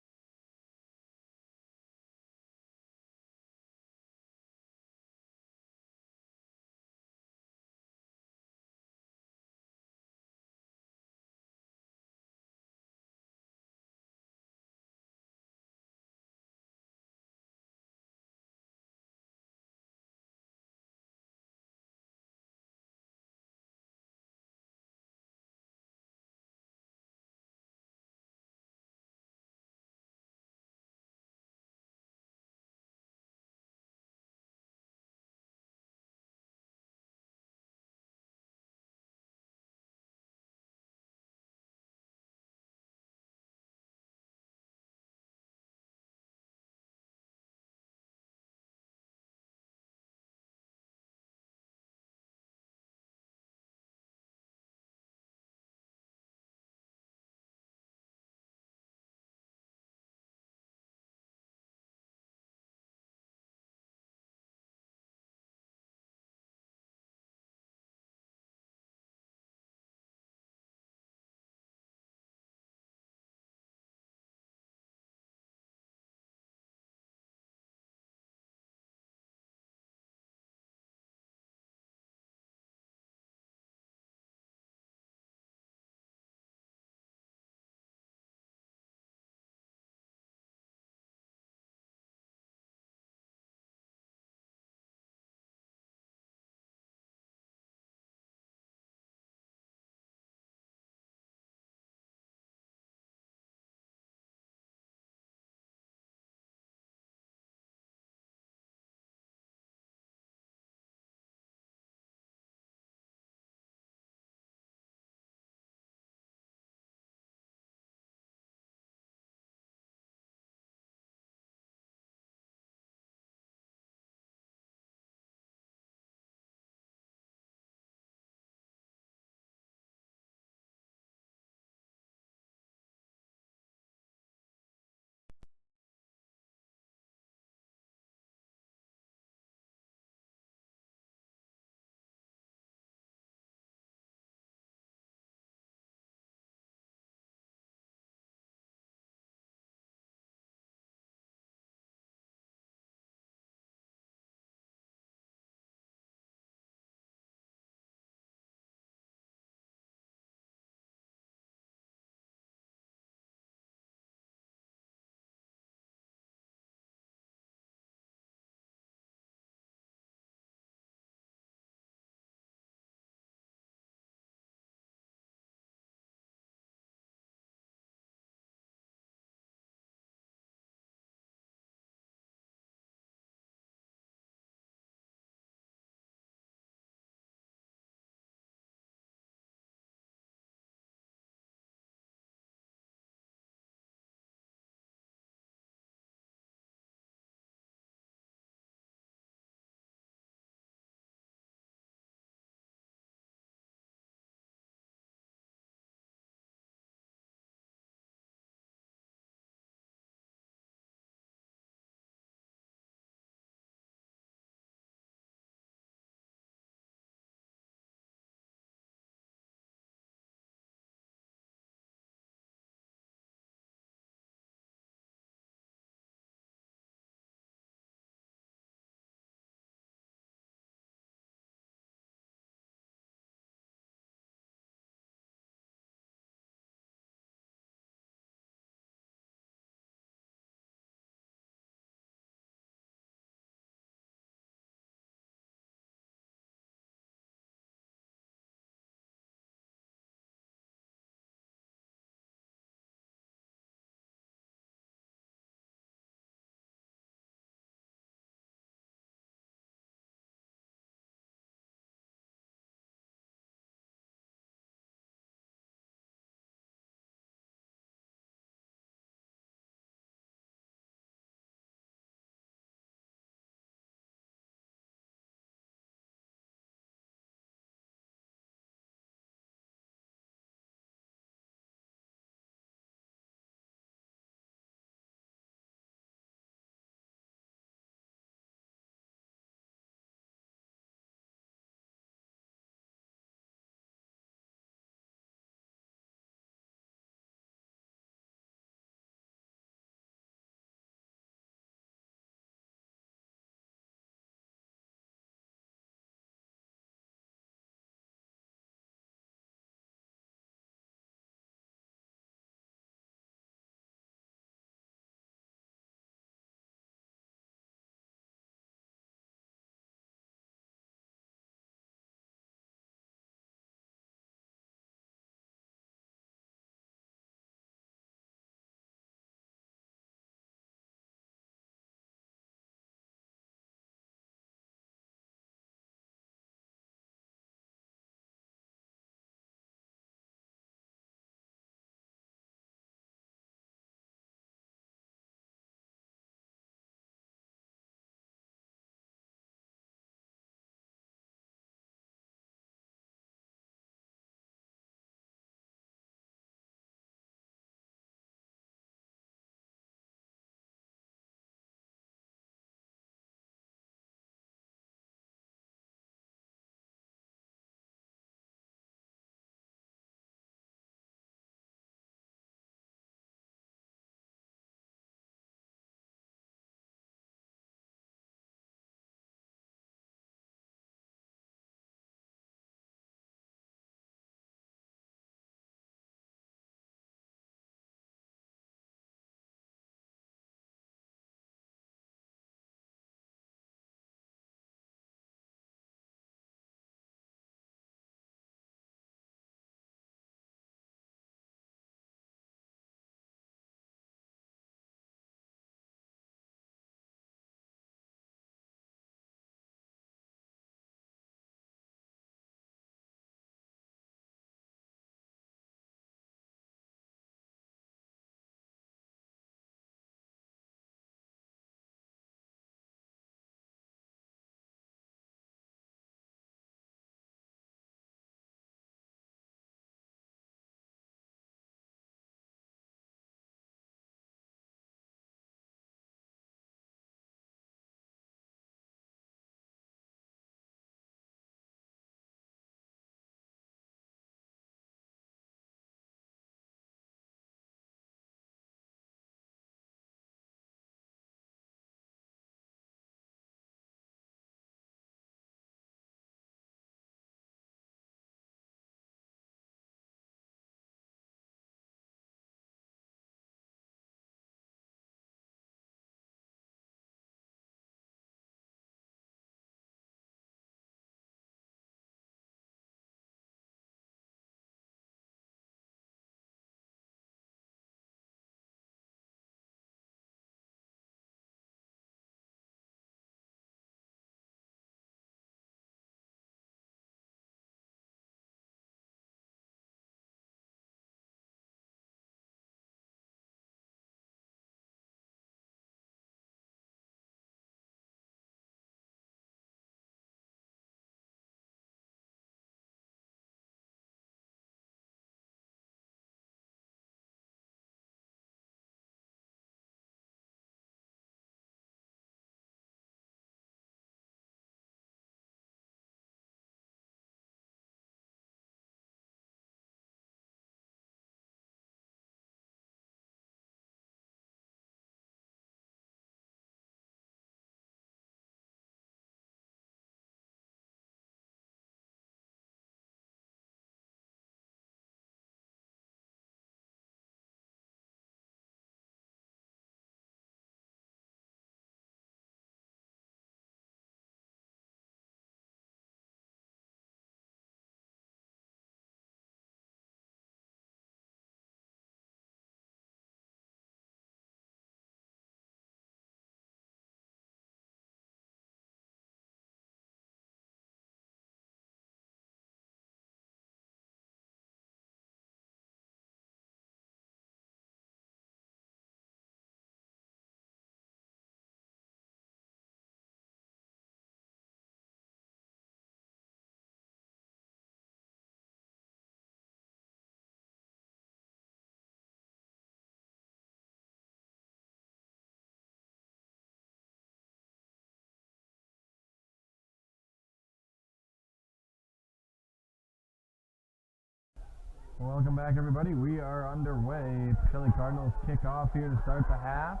Welcome back, everybody. We are underway. Pacelli Cardinals kick off here to start the half.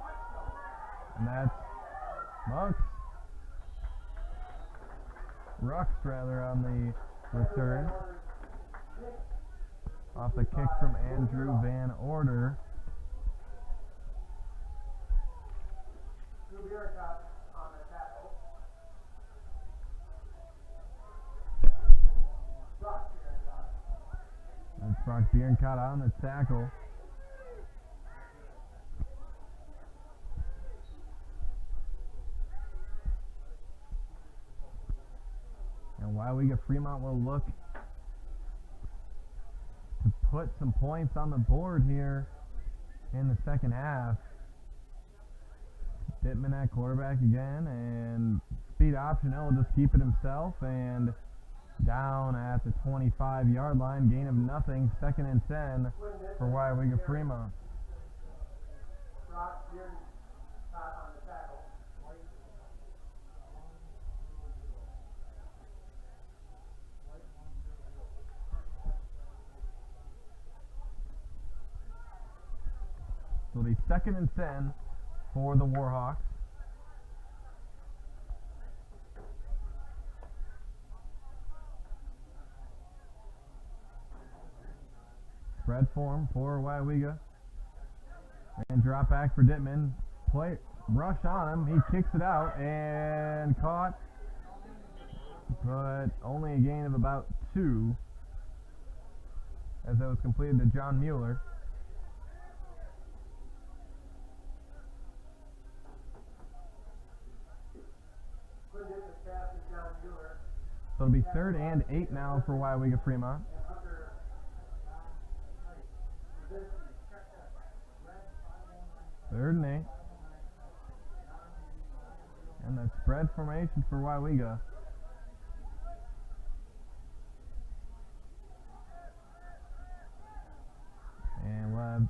And that's Rux rather, on the return. Off the kick from Andrew Van Order. That's Brock Bierencott on the tackle. And Weyauwega-Freemont will look to put some points on the board here in the second half. Dittman at quarterback again, and speed option, he'll just keep it himself, and down at the 25-yard line, gain of nothing, 2nd and 10 for Weyauwega-Freemont. So it'll be 2nd and 10 for the Warhawks. Spread form for Weyauwega. And drop back for Dittman. Play rush on him. He kicks it out and caught. But only a gain of about 2. As that was completed to John Mueller. So it'll be 3rd and 8 now for Weyauwega-Freemont. 3rd and 8. And the spread formation for Weyauwega. And we'll have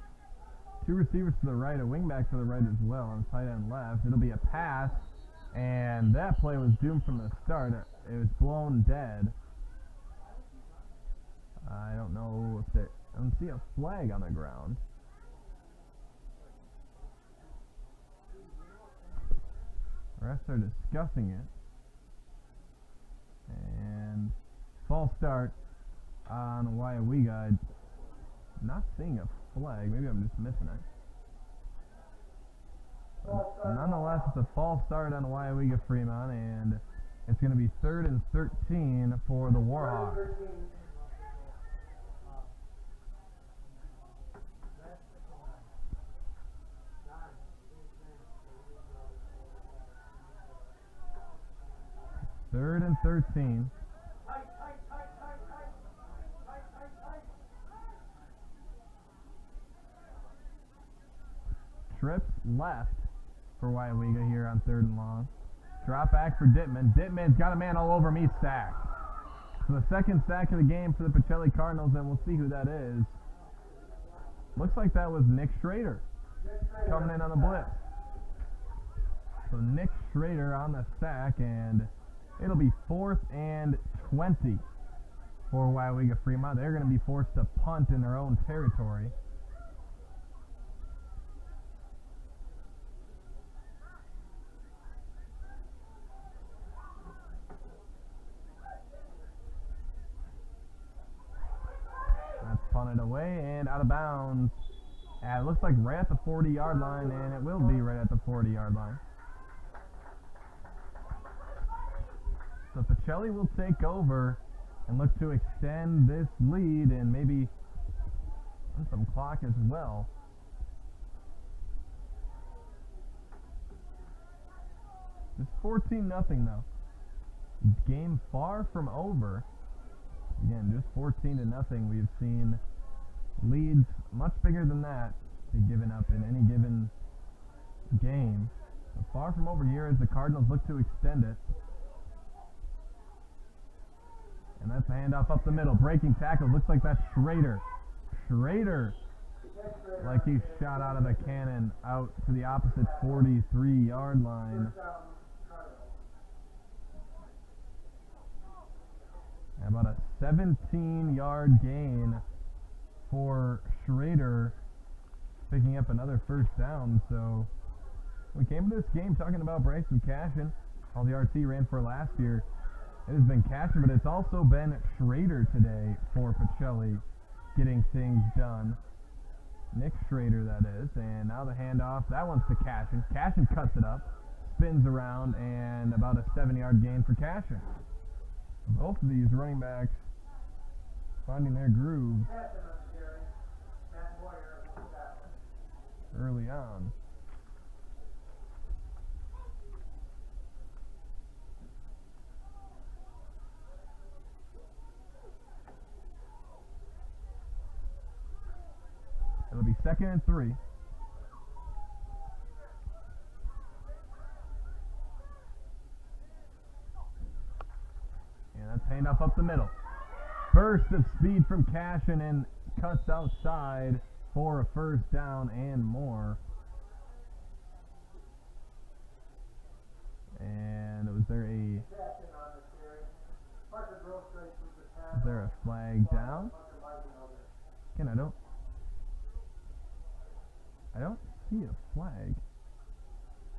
2 receivers to the right, a wingback to the right as well, on tight end left. It'll be a pass, and that play was doomed from the start. It was blown dead. I don't know if I don't see a flag on the ground. Refs are discussing it. And false start on Weyauwega. I'm not seeing a flag. Maybe I'm just missing it. But nonetheless, it's a false start on Weyauwega-Freemont, and it's going to be 3rd and 13 for the Warhawks. Third and 13. Trips left for Weyauwega here on 3rd and long. Drop back for Dittman. Dittman's got a man all over me, sack. So the 2nd sack of the game for the Pacelli Cardinals, and we'll see who that is. Looks like that was Nick Schrader coming in on the blitz. So Nick Schrader on the sack, and it'll be 4th and 20 for Weyauwega-Freemont. They're going to be forced to punt in their own territory. That's punted away and out of bounds. And it looks like right at the 40-yard line, and it will be right at the 40-yard line. So Pacelli will take over and look to extend this lead and maybe run some clock as well. It's 14-0 though. Game far from over. Again, just 14-0. We've seen leads much bigger than that be given up in any given game. So far from over here as the Cardinals look to extend it. And that's a handoff up the middle. Breaking tackle. Looks like that's Schrader. Schrader, like he's shot out of a cannon, out to the opposite 43-yard line. About a 17-yard gain for Schrader, picking up another first down. So we came to this game talking about Bryson Cashin, all the RT ran for last year. It has been Cashin, but it's also been Schrader today for Pacelli, getting things done. Nick Schrader, that is. And now the handoff. That one's to Cashin. Cashin cuts it up, spins around, and about a 7-yard gain for Cashin. Both of these running backs finding their groove early on. It'll be 2nd and 3. And that's handoff up the middle. Burst of speed from Cashin and cuts outside for a first down and more. And was there a flag down? Again, I don't see a flag,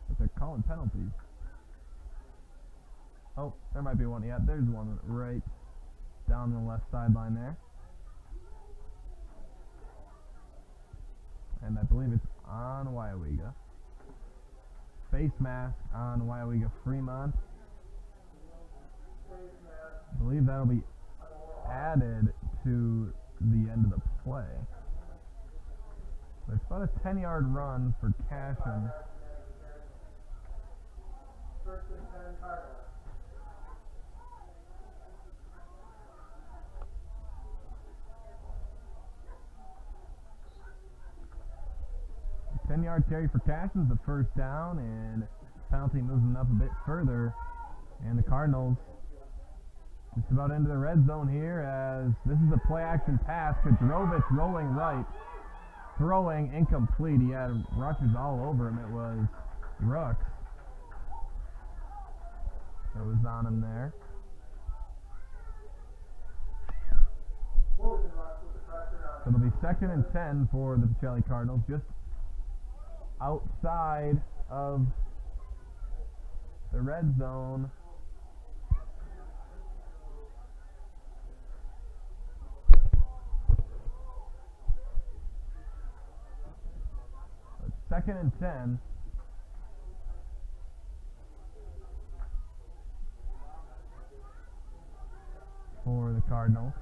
but they're calling penalties. Oh, there might be one. Yeah, there's one right down the left sideline there. And I believe it's on Weyauwega. Face mask on Weyauwega-Freemont. I believe that'll be added to the end of the play. It's about a 10-yard run for Cashin. First and 10 Cardinals. A 10-yard carry for Cashin's the first down, and penalty moves them up a bit further. And the Cardinals just about into the red zone here, as this is a play-action pass. Kadrovich rolling right. Throwing incomplete. He had rushers all over him. It was Rux that was on him there. So it'll be 2nd and 10 for the Pacelli Cardinals, just outside of the red zone. Second and 10. For the Cardinals.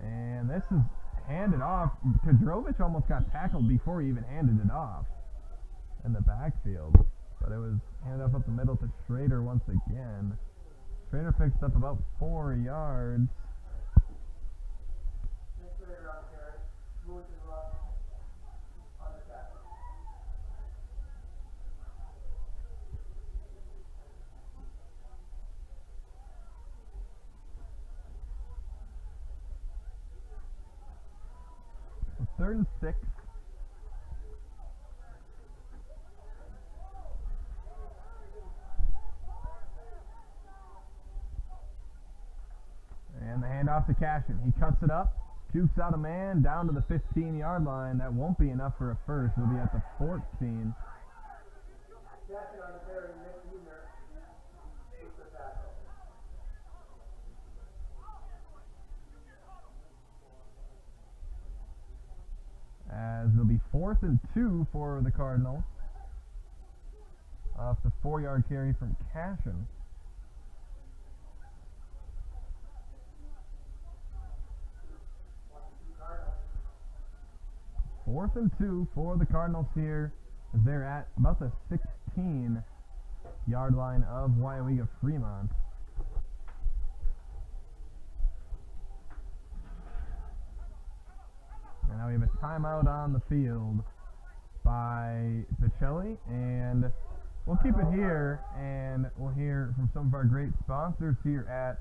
And this is handed off. Kadrovich almost got tackled before he even handed it off in the backfield. But it was handed off up the middle to Schrader once again. Schrader picks up about 4 yards. Third and 6. And the handoff to Cashin. He cuts it up, jukes out a man down to the 15-yard line. That won't be enough for a first. It'll be at the 14. Cashin on the carry, Nick Humer with the tackle. As it'll be 4th and 2 for the Cardinals. Off the 4-yard carry from Cashin. Fourth and 2 for the Cardinals here, as they're at about the 16-yard line of Weyauwega-Freemont. And now we have a timeout on the field by Pacelli, and we'll keep it here, and we'll hear from some of our great sponsors here at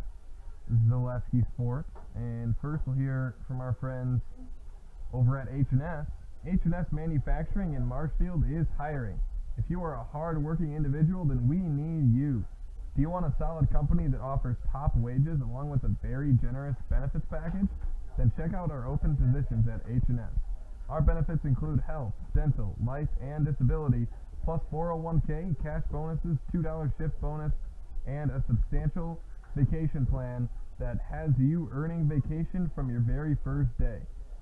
Zaleski Sports. And first we'll hear from our friends over at H&S. H&S Manufacturing in Marshfield is hiring. If you are a hard-working individual, then we need you. Do you want a solid company that offers top wages along with a very generous benefits package? Then check out our open positions at H&S. Our benefits include health, dental, life, and disability, plus 401k, cash bonuses, $2 shift bonus, and a substantial vacation plan that has you earning vacation from your very first day.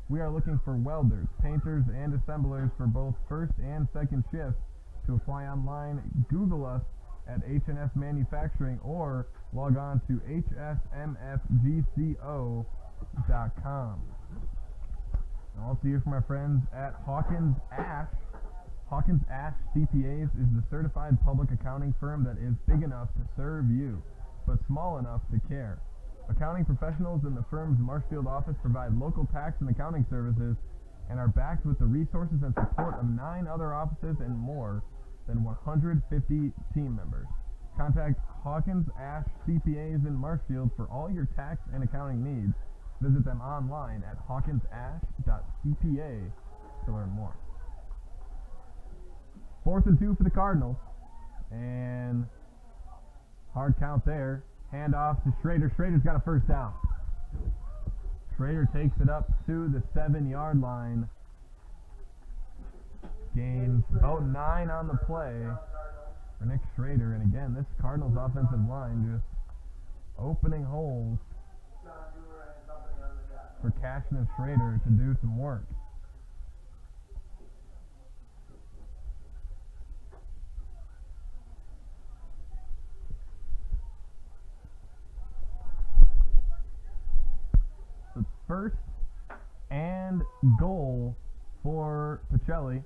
We are looking for welders, painters, and assemblers for both first and second shifts. To apply online, Google us at H&S Manufacturing or log on to hsmfgco.com. I'll also hear from our friends at Hawkins Ash. Hawkins Ash CPAs is the certified public accounting firm that is big enough to serve you, but small enough to care. Accounting professionals in the firm's Marshfield office provide local tax and accounting services and are backed with the resources and support of 9 other offices and more than 150 team members. Contact Hawkins Ash CPAs in Marshfield for all your tax and accounting needs. Visit them online at hawkinsash.cpa to learn more. 4th and 2 for the Cardinals, and hard count there. Hand off to Schrader. Schrader's got a first down. Schrader takes it up to the 7-yard line. Gains about 9 on the play for Nick Schrader. And again, this Cardinals offensive line just opening holes for Cashin and Schrader to do some work. So first and goal for Pacelli.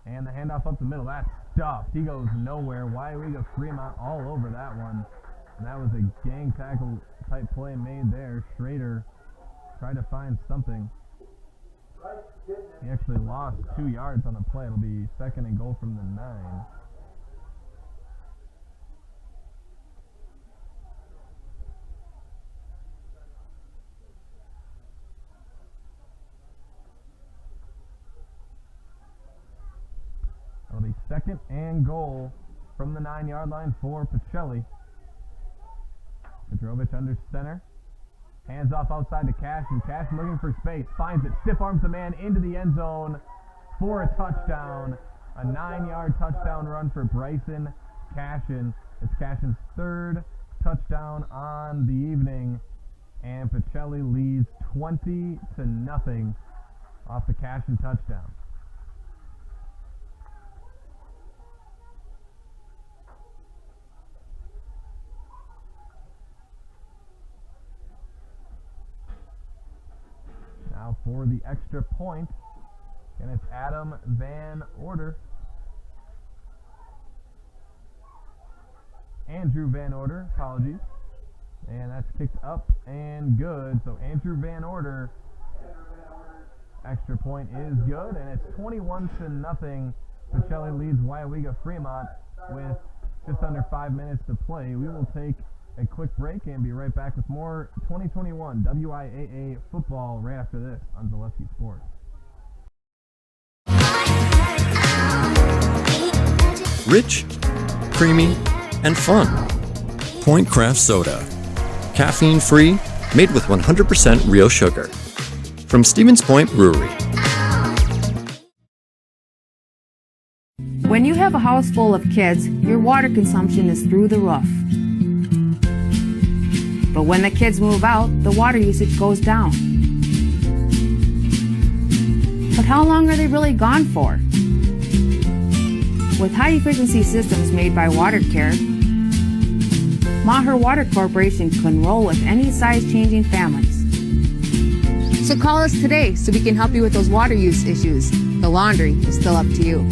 And the handoff up the middle. That's stuffed. He goes nowhere. Weyauwega-Freemont all over that one. And that was a gang tackle type play made there. Schrader tried to find something. He actually lost 2 yards on the play. It'll be 2nd and goal from the 9. It'll be 2nd and goal from the 9-yard line for Pacelli. Petrovich under center. Hands off outside to Cashin. Cashin looking for space. Finds it. Stiff arms the man into the end zone for a touchdown. A 9-yard touchdown run for Bryson Cashin. It's Cashin's 3rd touchdown on the evening. And Pacelli leads 20-0 off the Cashin touchdown. Now for the extra point, and it's Adam Van Order. Andrew Van Order, apologies. And that's kicked up and good. So Andrew Van Order, extra point is good, and it's 21-0. Pacelli leads Weyauwega-Freemont with just under 5 minutes to play. We will take a quick break and be right back with more 2021 WIAA football right after this on Zaleski Sports. Rich, creamy, and fun. Point Craft Soda. Caffeine free, made with 100% real sugar. From Stevens Point Brewery. When you have a house full of kids, your water consumption is through the roof. But when the kids move out, the water usage goes down. But how long are they really gone for? With high-efficiency systems made by WaterCare, Maher Water Corporation can roll with any size-changing families. So call us today so we can help you with those water use issues. The laundry is still up to you.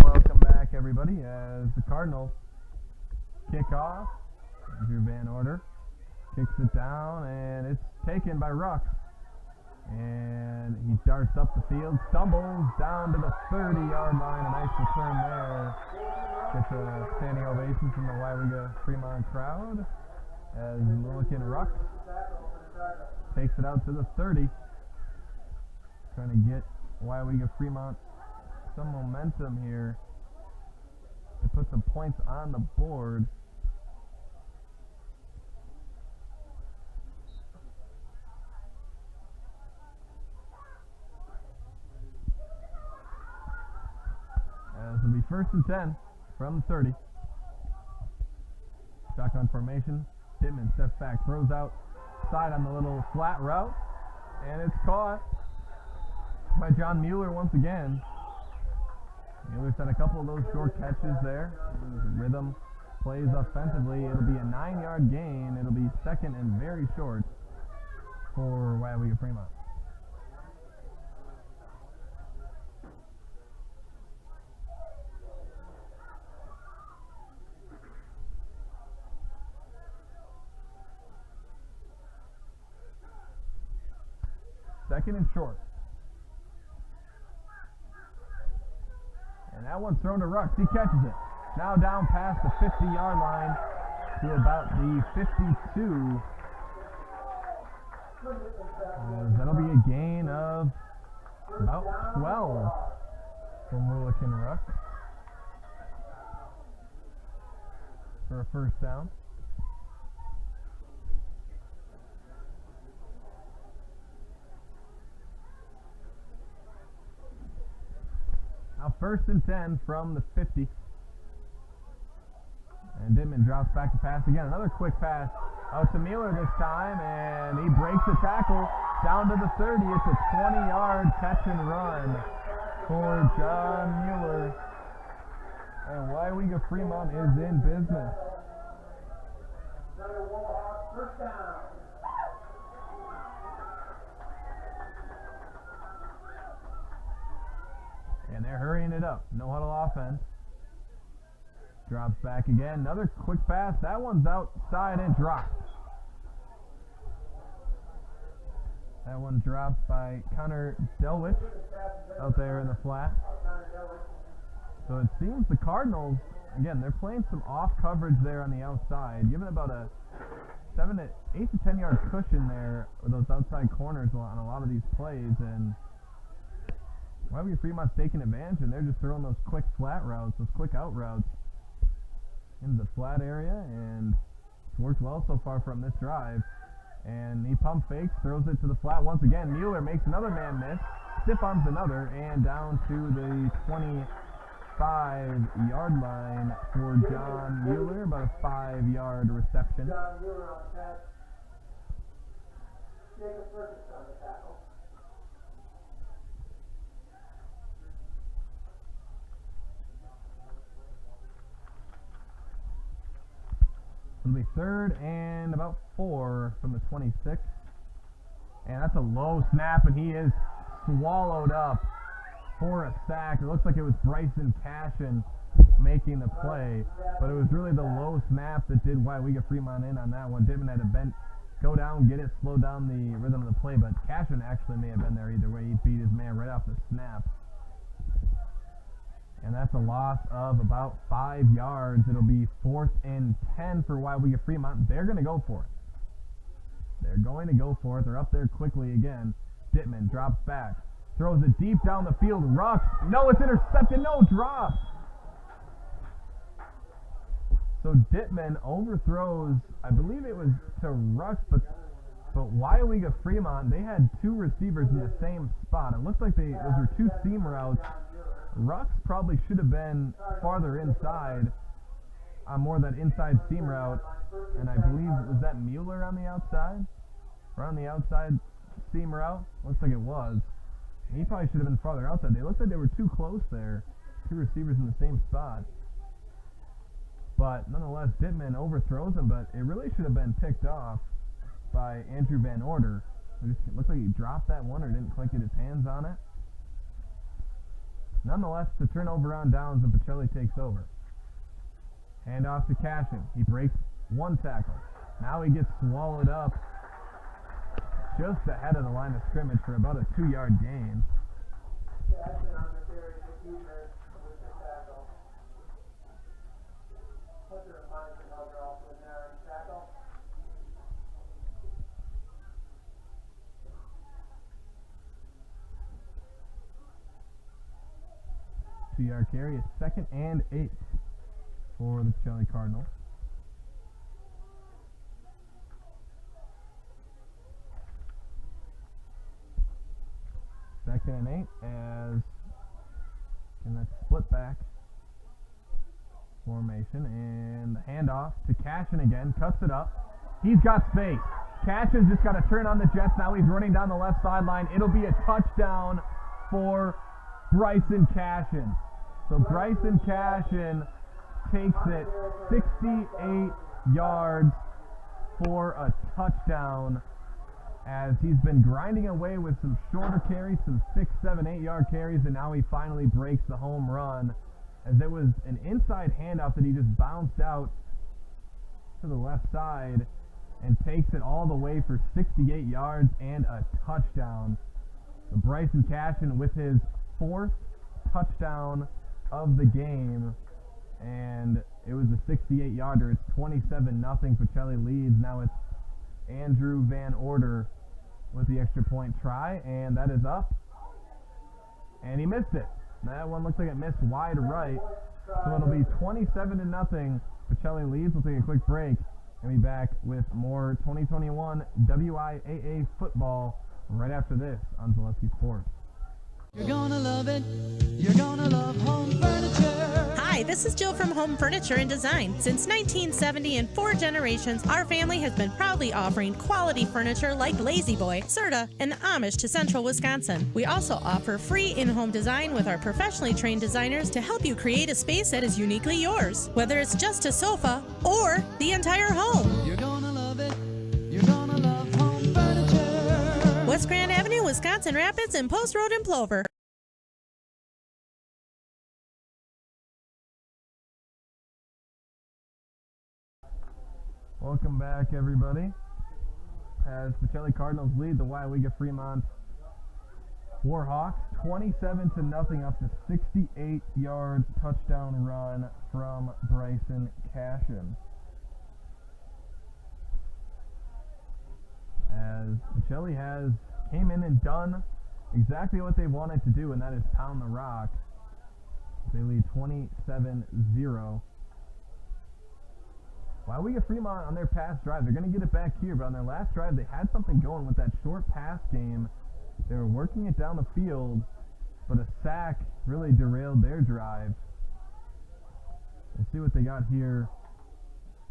Welcome back, everybody, as the Cardinals kick off. Andrew Van Order kicks it down, and it's taken by Ruck. And he darts up the field, stumbles down to the 30-yard line. A nice return there. Gets a standing ovation from the Weyauwega-Freemont crowd as Milliken Ruck takes it out to the 30. Trying to get Weyauwega-Freemont some momentum here to put some points on the board. This will be 1st and 10 from the 30. Shotgun formation. Pittman steps back, throws out side on the little flat route, and it's caught by John Mueller once again. Mueller's had a couple of those short catches there. Rhythm plays offensively. It'll be a 9-yard gain. It'll be 2nd and very short for Weyauwega-Freemont. Second and short. And that one's thrown to Rux. He catches it. Now down past the 50-yard line to about the 52. That'll be a gain of about 12 for Mulliken Rux for a first down. Now 1st and 10 from the 50. And Dittman drops back to pass again. Another quick pass out to Mueller this time, and he breaks the tackle down to the 30. It's a 20-yard catch and run for John Mueller. And Weyauwega-Freemont is in business. Another Warhawk first down. And they're hurrying it up. No huddle offense. Drops back again. Another quick pass. That one's outside and dropped. That one dropped by Connor Delwich out there in the flat. So it seems the Cardinals, again, they're playing some off coverage there on the outside, giving about a 8 to 10 yard cushion there with those outside corners on a lot of these plays. And Weyauwega-Fremont's taking advantage, and they're just throwing those quick flat routes, those quick out routes into the flat area, and it's worked well so far from this drive. And he pump fakes, throws it to the flat once again. Mueller makes another man miss, stiff arms another, and down to the 25-yard line for John Mueller, about a 5-yard reception. John Mueller on the catch. Jacob Ferguson on the tackle. It'll be 3rd and about 4 from the 26. And that's a low snap, and he is swallowed up for a sack. It looks like it was Bryson Cashin making the play, but it was really the low snap that did Weyauwega-Freemont in on that one. Dittman had to go down, get it, slow down the rhythm of the play, but Cashin actually may have been there either way. He beat his man right off the snap. And that's a loss of about 5 yards. It'll be 4th and 10 for Weyauwega-Freemont. They're going to go for it. They're going to go for it. They're up there quickly again. Dittman drops back. Throws it deep down the field. Rux. No, it's intercepted. No, drop. So Dittman overthrows, I believe it was to Rux, but Weyauwega-Freemont, they had 2 receivers in the same spot. It looked like those were 2 seam routes. Rux probably should have been farther inside on more of that inside seam route, and I believe, was that Mueller on the outside? Or on the outside seam route? Looks like it was. And he probably should have been farther outside. They looked like they were too close there. 2 receivers in the same spot. But nonetheless, Dittman overthrows him, but it really should have been picked off by Andrew Van Order. It looks like he dropped that one or didn't quite get his hands on it. Nonetheless, the turnover on downs, and Pacelli takes over. Hand off to Cashin. He breaks 1 tackle. Now he gets swallowed up just ahead of the line of scrimmage for about a 2-yard gain. Cashin on the carry, Nick with the tackle. Hunter and Meisenhauser also in there on the tackle. 60-yard carry. It's 2nd and 8 for the Pacelli Cardinals. Second and 8 as in that split back formation, and the handoff to Cashin again, cuts it up. He's got space. Cashin's just got to turn on the Jets. Now he's running down the left sideline. It'll be a touchdown for Bryson Cashin. So Bryson Cashin takes it 68 yards for a touchdown, as he's been grinding away with some shorter carries, some 6, 7, 8-yard carries, and now he finally breaks the home run, as it was an inside handoff that he just bounced out to the left side and takes it all the way for 68 yards and a touchdown. So Bryson Cashin with his 4th touchdown of the game, and it was a 68-yarder. It's 27-0. Pacelli leads. Now it's Andrew Van Order with the extra point try, and that is up, and he missed it. That one looks like it missed wide right, so it'll be 27-0. Pacelli leads. We'll take a quick break and be back with more 2021 WIAA football right after this on Zaleski Sports. You're gonna love it. You're gonna love home furniture. Hi, this is Jill from Home Furniture and Design. Since 1970, in 4 generations, our family has been proudly offering quality furniture like Lazy Boy, Serta, and the Amish to Central Wisconsin. We also offer free in-home design with our professionally trained designers to help you create a space that is uniquely yours, whether it's just a sofa or the entire home. You're gonna love it. You're gonna love home furniture. West Grand Avenue, Wisconsin Rapids, and Post Road in Plover. Welcome back, everybody. As Pacelli Cardinals lead the Weyauwega-Freemont Warhawks 27-0 up to 68-yard touchdown run from Bryson Cashin. As Pacelli came in and done exactly what they wanted to do, and that is pound the rock. They lead 27-0. Weyauwega-Freemont on their past drive, they're going to get it back here, but on their last drive they had something going with that short pass game. They were working it down the field, but a sack really derailed their drive. Let's see what they got here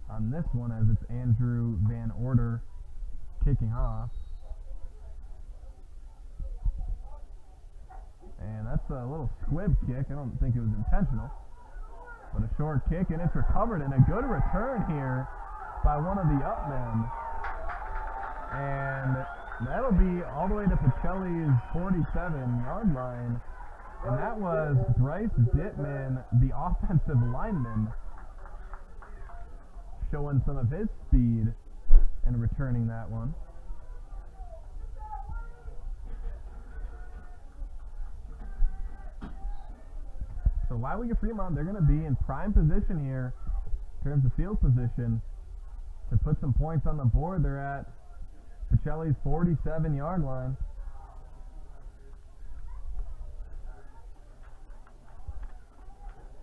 on this one, as it's Andrew Van Order kicking off. And that's a little squib kick. I don't think it was intentional, but a short kick, and it's recovered, and a good return here by one of the upmen. And that'll be all the way to Pacelli's 47-yard line. And that was Bryce Dittman, the offensive lineman, showing some of his speed and returning that one. So Weyauwega-Freemont, they're going to be in prime position here in terms of field position to put some points on the board. They're at Pacelli's 47-yard line.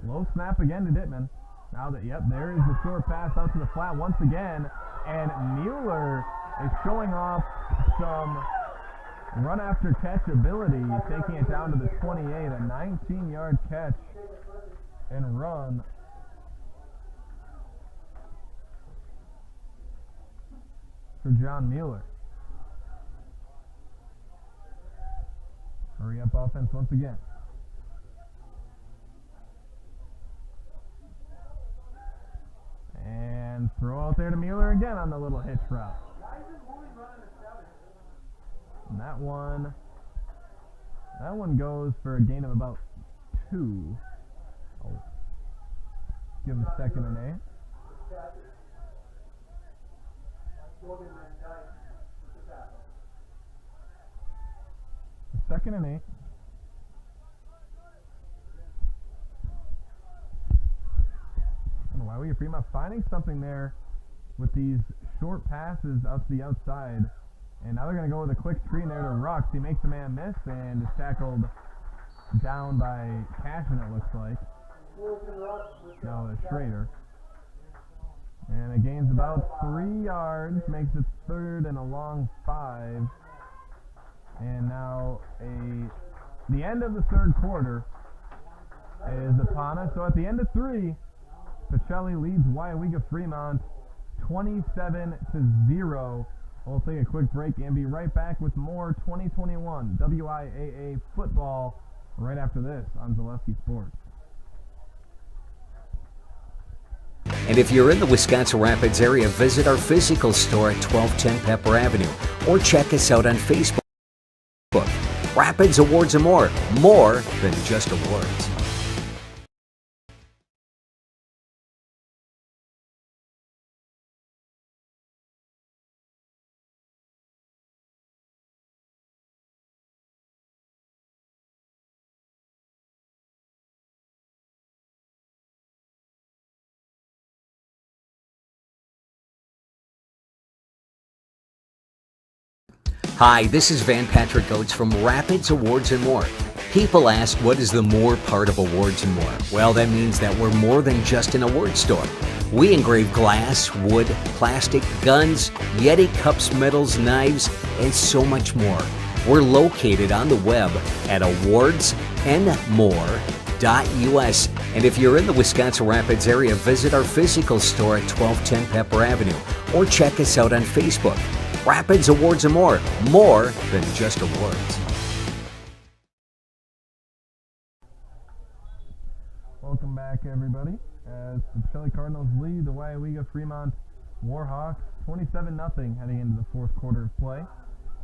Low snap again to Dittman. Now that, there is the short pass out to the flat once again, and Mueller is showing off some run after catch ability, taking it down to the 28, a 19-yard catch and run. For John Mueller. Hurry up offense once again. And throw out there to Mueller again on the little hitch route. And that one goes for a gain of about 2. I'll give him 2nd and 8. Second and 8. And Weyauwega-Freemont finding something there with these short passes up the outside. And now they're going to go with a quick screen there to Rux. He makes the man miss and is tackled down by Cashin, it looks like. No, it's Schrader. And it gains about 3 yards, makes it 3rd and a long 5. And now the end of the 3rd quarter is upon us. So at the end of 3, Pacelli leads Weyauwega-Freemont 27-0. We'll take a quick break and be right back with more 2021 WIAA football right after this on Zaleski Sports. And if you're in the Wisconsin Rapids area, visit our physical store at 1210 Pepper Avenue or check us out on Facebook. Rapids Awards and more than just awards. Hi, this is Van Patrick Oates from Rapids Awards and More. People ask, what is the more part of Awards and More? Well, that means that we're more than just an award store. We engrave glass, wood, plastic, guns, Yeti cups, medals, knives, and so much more. We're located on the web at awardsandmore.us. And if you're in the Wisconsin Rapids area, visit our physical store at 1210 Pepper Avenue or check us out on Facebook. Rapids Awards and more than just awards. Welcome back, everybody, as the Pacelli Cardinals lead the Weyauwega-Freemont Warhawks 27-0 heading into the 4th quarter of play.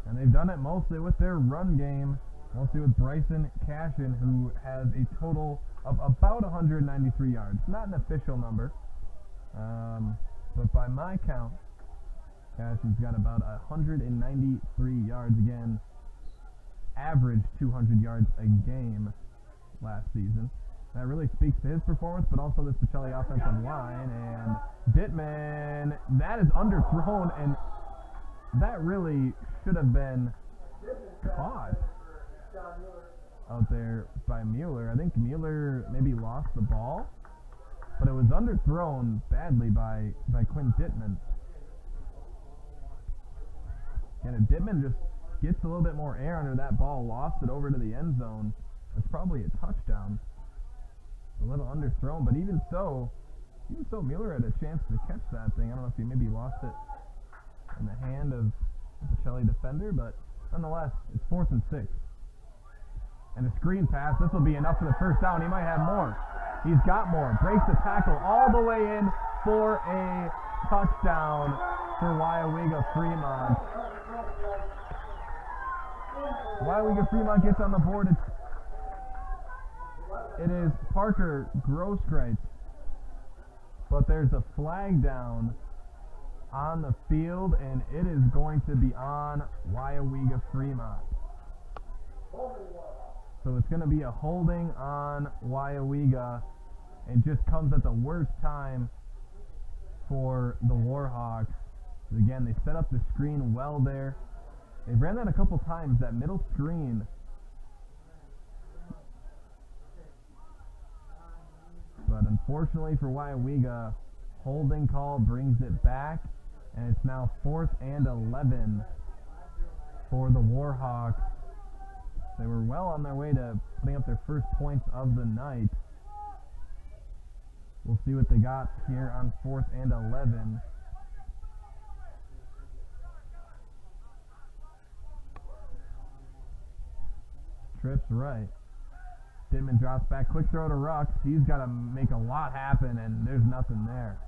And they've done it mostly with their run game, mostly with Bryson Cashin, who has a total of about 193 yards. Not an official number, but by my count, Cashin's got about 193 yards again, averaged 200 yards a game last season. That really speaks to his performance, but also this Pacelli offensive line. And Dittman, that is underthrown, and that really should have been caught out there by Mueller. I think Mueller maybe lost the ball, but it was underthrown badly by Quinn Dittman. And if Dittman just gets a little bit more air under that ball, lost it over to the end zone, it's probably a touchdown. A little underthrown, but even so, Mueller had a chance to catch that thing. I don't know if he maybe lost it in the hand of the Pacelli defender, but nonetheless, it's 4th and 6. And a screen pass, this will be enough for the first down. He might have more. He's got more. Breaks the tackle all the way in for a touchdown for Weyauwega-Freemont. Weyauwega-Freemont gets on the board. It is Parker Grosskreitz, but there's a flag down on the field, and it is going to be on Weyauwega-Freemont. So it's going to be a holding on Weyauwega, and just comes at the worst time for the Warhawks. Again, they set up the screen well there. They ran that a couple times, that middle screen. But unfortunately for Weyauwega, holding call brings it back, and it's now 4th and 11 for the Warhawks. They were well on their way to putting up their first points of the night. We'll see what they got here on 4th and 11. Trips right. Dittman drops back, quick throw to Rux. He's got to make a lot happen, and there's nothing there.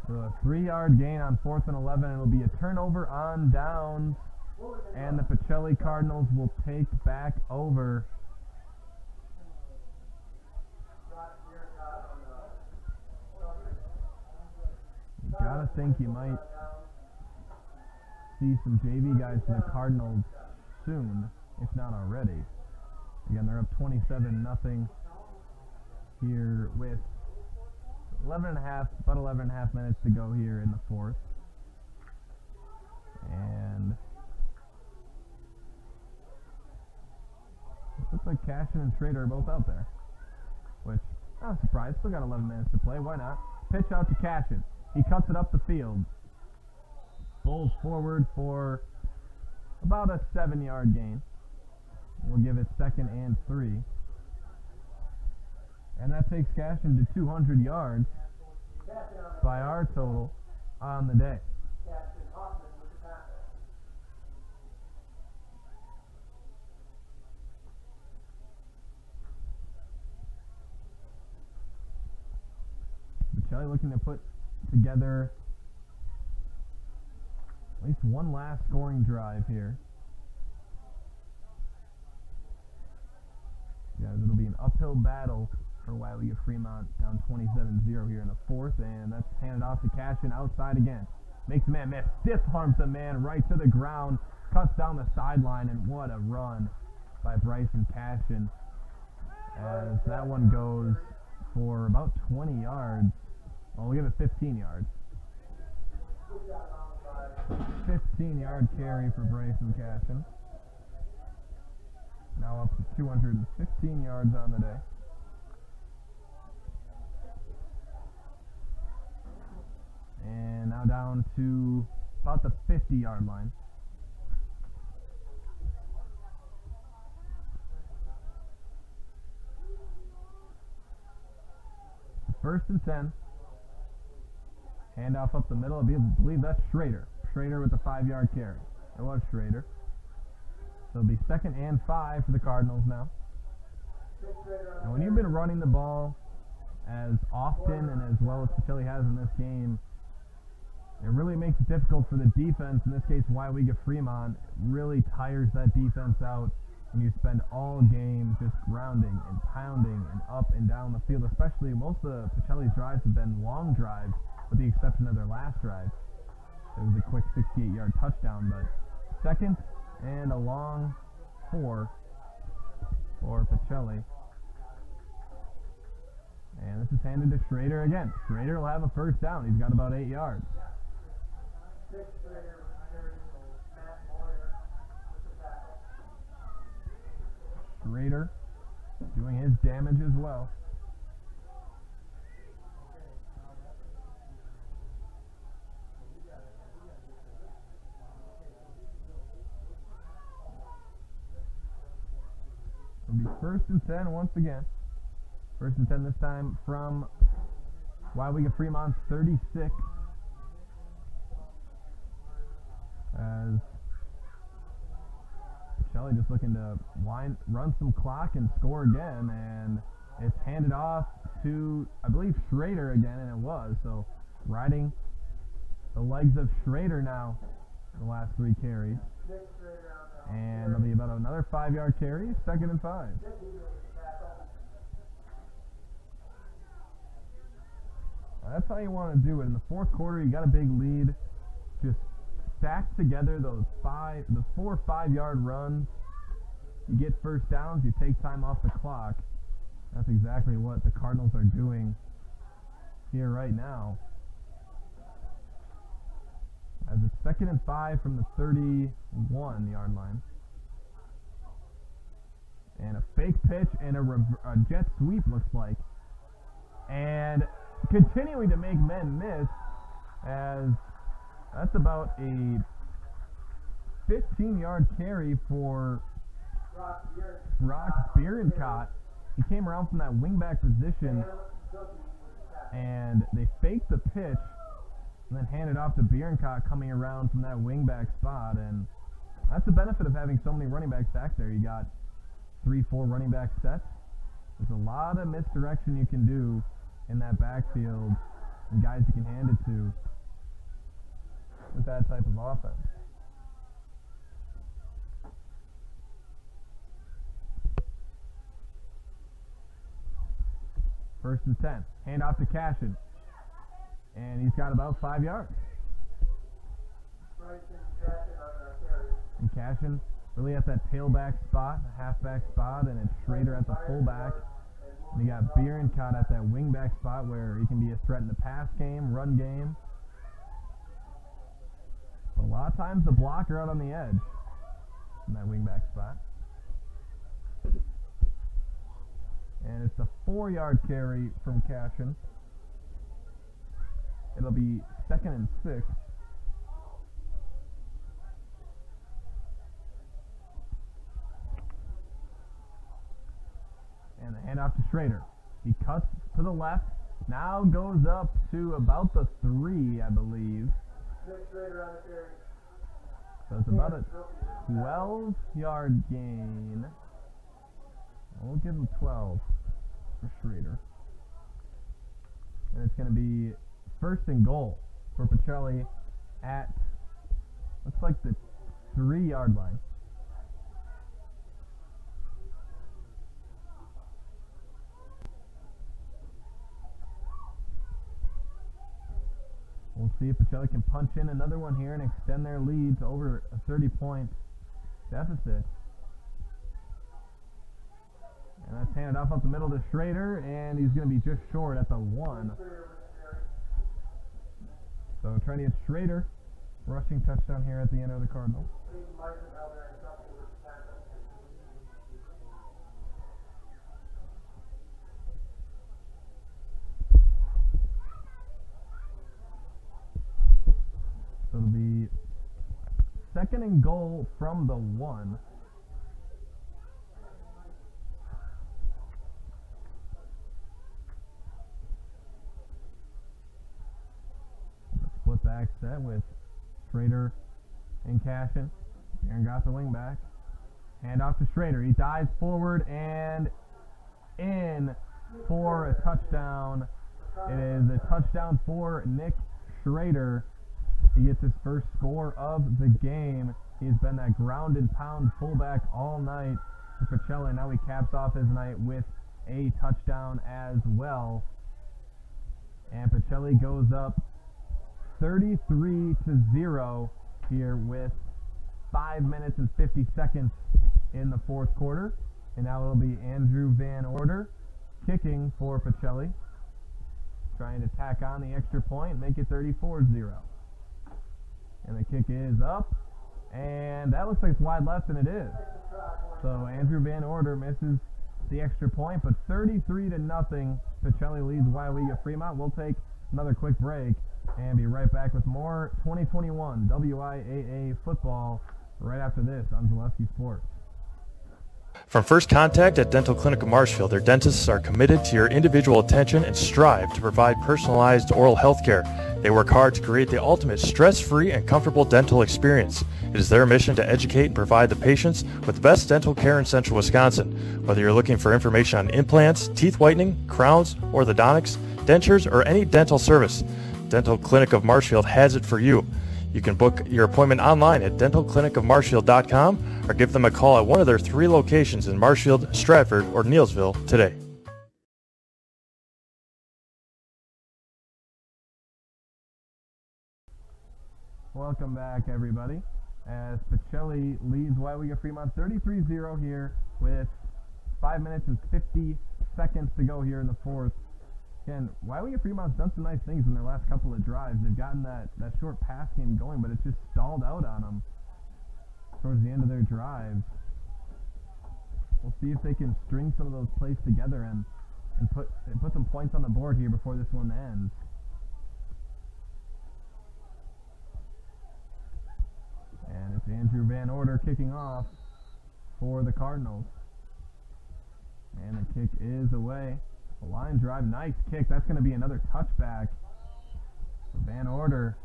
So a 3-yard gain on 4th and 11. It'll be a turnover on downs, and the Pacelli Cardinals will take back over. You gotta think you might see some JV guys for the Cardinals soon, if not already. Again, they're up 27-0 here with about 11 and a half minutes to go here in the 4th. And like Cashin and Schrader are both out there. Which, not surprised. Still got 11 minutes to play. Why not? Pitch out to Cashin. He cuts it up the field. Pulls forward for about a 7-yard gain. We'll give it 2nd and 3. And that takes Cashin to 200 yards by our total on the day. Pacelli looking to put together at least one last scoring drive here. Guys, it'll be an uphill battle for Weyauwega-Freemont, down 27-0 here in the 4th, and that's handed off to Cashin outside again. Makes a man miss, stiff arms the man right to the ground, cuts down the sideline, and what a run by Bryson Cashin, as that one goes for about 20 yards. Well, we'll give it 15 yards. 15-yard carry for Bryson Cashin. Now up to 215 yards on the day. And now down to about the 50-yard line. First and 10. Handoff up the middle. I believe that's Schrader. Schrader with the 5-yard carry. It was Schrader. So it'll be 2nd and 5 for the Cardinals now. And when you've been running the ball as often and as well as Pacelli has in this game, it really makes it difficult for the defense. In this case, Weyauwega-Freemont really tires that defense out when you spend all game just grounding and pounding and up and down the field. Especially most of Pacelli's drives have been long drives, with the exception of their last drive. It was a quick 68-yard touchdown, but 2nd and a long 4 for Pacelli. And this is handed to Schrader again. Schrader will have a first down. He's got about 8 yards. Schrader doing his damage as well. It'll be 1st and 10 once again. 1st and 10 this time from Weyauwega-Fremont's 36. As Pacelli just looking to run some clock and score again, and it's handed off to, I believe, Schrader again, and it was. So riding the legs of Schrader now the last 3 carries. And it'll be about another 5-yard carry, 2nd and 5. That's how you want to do it. In the 4th quarter, you got a big lead. Just stack together those 4 or 5-yard runs. You get first downs, you take time off the clock. That's exactly what the Cardinals are doing here right now. As it's 2nd and 5 from the 31-yard line. And a fake pitch and a jet sweep, looks like. And continuing to make men miss, as that's about a 15-yard carry for Brock Bierencott. He came around from that wingback position, and they faked the pitch, and then handed off to Bierencott coming around from that wingback spot. And that's the benefit of having so many running backs back there. You got 3-4 running back sets. There's a lot of misdirection you can do in that backfield, and guys you can hand it to with that type of offense. First and 10. Hand off to Cashin. And he's got about 5 yards. And Cashin really at that tailback spot, a halfback spot, and it's Schrader at the fullback. And you got Bierencott at that wingback spot where he can be a threat in the pass game, run game. But a lot of times the blocker out on the edge in that wingback spot. It's a 4-yard carry from Cashin. It'll be 2nd and 6. And the handoff to Schrader. He cuts to the left. Now goes up to about the 3, I believe. So it's about a 12-yard gain. We'll give him 12 for Schrader. And it's going to be 1st and goal for Pacelli at, looks like the 3-yard line. We'll see if Pacelli can punch in another one here and extend their lead to over a 30-point deficit. And that's handed off up the middle to Schrader, and he's going to be just short at the 1. So trying to get Schrader, rushing touchdown here at the end of the Cardinals. So it'll be 2nd and goal from the 1. Split back set with Schrader and Cashin. Aaron got the wing back. Hand off to Schrader. He dives forward and in for a touchdown. It is a touchdown for Nick Schrader. He gets his first score of the game. He's been that ground and pound fullback all night for Pacelli. Now he caps off his night with a touchdown as well. And Pacelli goes up 33-0 here with 5 minutes and 50 seconds in the 4th quarter. And now it'll be Andrew Van Order kicking for Pacelli, trying to tack on the extra point, make it 34-0. And the kick is up, and that looks like it's wide left, and it is. So Andrew Van Order misses the extra point, but 33-0. Pacelli leads Weyauwega-Freemont. We'll take another quick break and be right back with more 2021 WIAA football right after this on Zaleski Sports. From first contact at Dental Clinic of Marshfield, their dentists are committed to your individual attention and strive to provide personalized oral health care. They work hard to create the ultimate stress-free and comfortable dental experience. It is their mission to educate and provide the patients with the best dental care in Central Wisconsin. Whether you're looking for information on implants, teeth whitening, crowns, orthodontics, dentures, or any dental service, Dental Clinic of Marshfield has it for you. You can book your appointment online at dentalclinicofmarshfield.com or give them a call at one of their 3 locations in Marshfield, Stratford, or Neillsville today. Welcome back, everybody, as Pacelli leads Weyauwega-Freemont 33-0 here with 5 minutes and 50 seconds to go here in the 4th. Again, Weyauwega-Fremont's done some nice things in their last couple of drives. They've gotten that short pass game going, but it's just stalled out on them towards the end of their drives. We'll see if they can string some of those plays together and put some points on the board here before this one ends. And it's Andrew Van Order kicking off for the Cardinals. And the kick is away. A line drive, nice kick. That's going to be another touchback. Van Order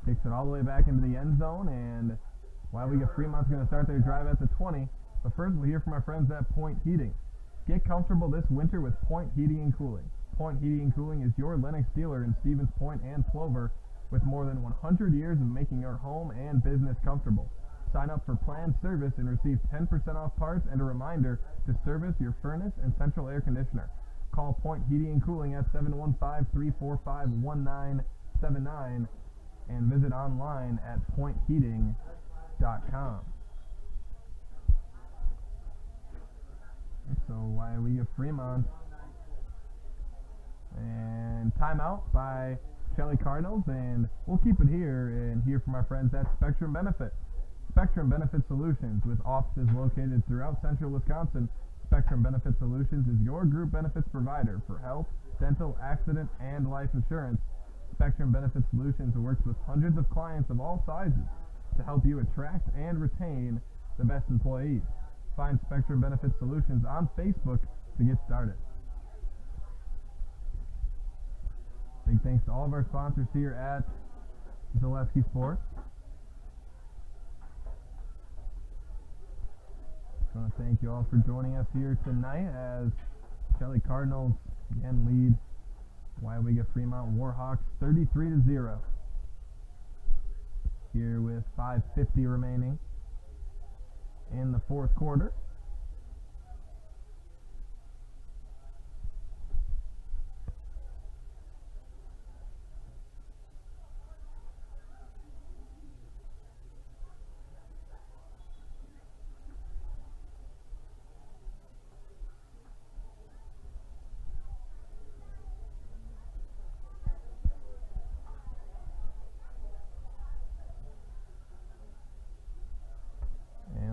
kicks it all the way back into the end zone, and Weyauwega-Fremont's going to start their drive at the 20. But first, we'll hear from our friends at Point Heating. Get comfortable this winter with Point Heating and Cooling. Point Heating and Cooling is your Lennox dealer in Stevens Point and Plover, with more than 100 years of making your home and business comfortable. Sign up for planned service and receive 10% off parts and a reminder to service your furnace and central air conditioner. Call Point Heating and Cooling at 715-345-1979 and visit online at pointheating.com. So Weyauwega-Freemont, and timeout by Pacelli Cardinals, and we'll keep it here and hear from our friends at Spectrum Benefit. Spectrum Benefit Solutions, with offices located throughout central Wisconsin. Spectrum Benefit Solutions is your group benefits provider for health, dental, accident, and life insurance. Spectrum Benefit Solutions works with hundreds of clients of all sizes to help you attract and retain the best employees. Find Spectrum Benefit Solutions on Facebook to get started. Big thanks to all of our sponsors here at Zaleski Sports. I want to thank you all for joining us here tonight as Pacelli Cardinals again lead Weyauwega-Freemont Warhawks 33-0. Here with 5:50 remaining in the fourth quarter.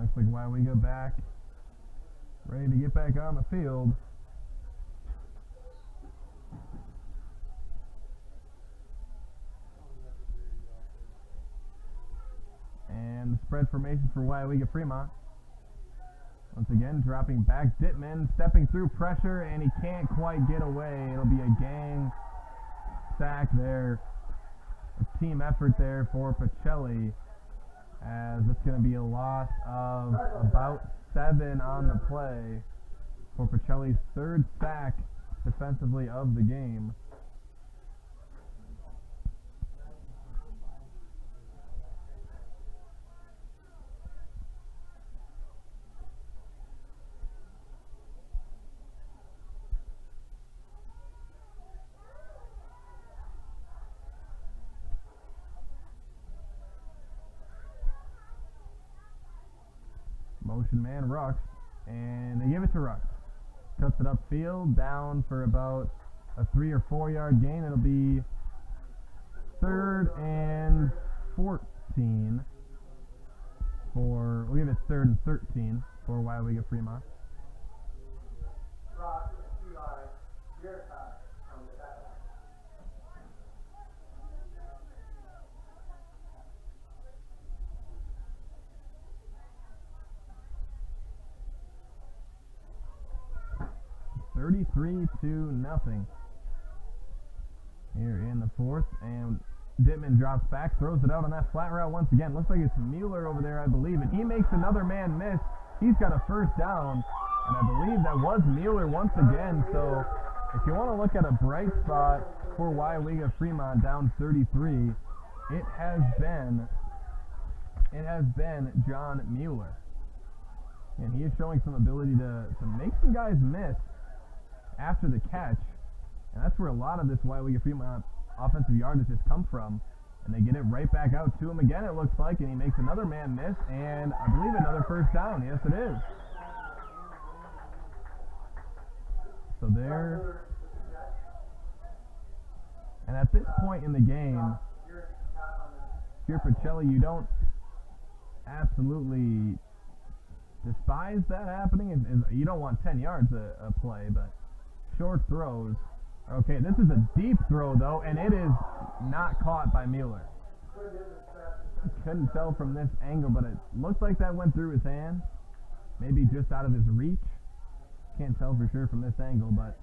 Looks like Weyauwega back, ready to get back on the field. And the spread formation for Weyauwega-Freemont. Once again, dropping back. Dittman stepping through pressure, and he can't quite get away. It'll be a gang sack there. A team effort there for Pacelli, as it's going to be a loss of about 7 on the play for Pacelli's third sack defensively of the game. Motion man Rux, and they give it to Rux. Cuts it upfield, down for about a 3 or 4 yard gain. It'll be 3rd and 14 for, we'll give it 3rd and 13 for Weyauwega-Freemont. (33-0) here in the fourth, and Dittman drops back, throws it out on that flat route once again. Looks like it's Mueller over there, I believe, and he makes another man miss. He's got a first down, and I believe that was Mueller once again. So if you want to look at a bright spot for Weyauwega-Freemont down 33, it has been John Mueller, and he is showing some ability to make some guys miss after the catch, and that's where a lot of this Weyauwega-Freemont offensive yardage has come from. And they get it right back out to him again, it looks like, and he makes another man miss, and I believe another first down. Yes, it is. So there, and at this point in the game, here for Pacelli, you don't absolutely despise that happening. You don't want 10 yards a play, but short throws. Okay, this is a deep throw, though, and it is not caught by Mueller. Couldn't tell from this angle, but it looks like that went through his hand. Maybe just out of his reach. Can't tell for sure from this angle, but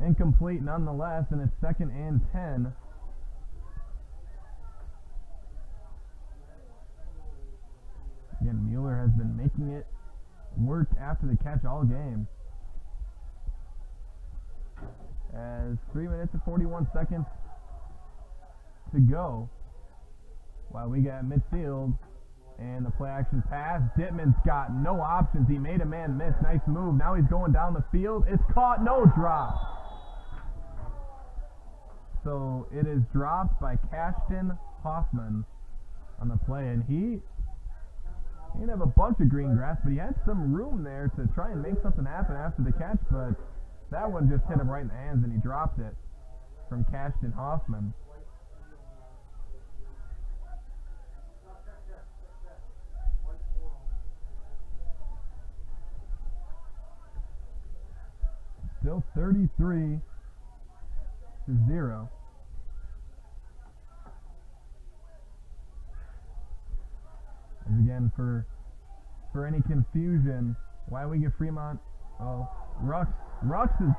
incomplete nonetheless, and it's 2nd and 10. Again, Mueller has been making it work after the catch all game. As 3 minutes and 41 seconds to go, while we got midfield, and the play action pass. Dittman's got no options. He made a man miss. Nice move. Now he's going down the field. It's caught. No drop. So it is dropped by Cashton Hoffman on the play, and he didn't have a bunch of green grass, but he had some room there to try and make something happen after the catch, but that one just hit him right in the hands, and he dropped it from Cashton Hoffman. Still 33-0. As again, for any confusion, Weyauwega-Freemont, Rux is,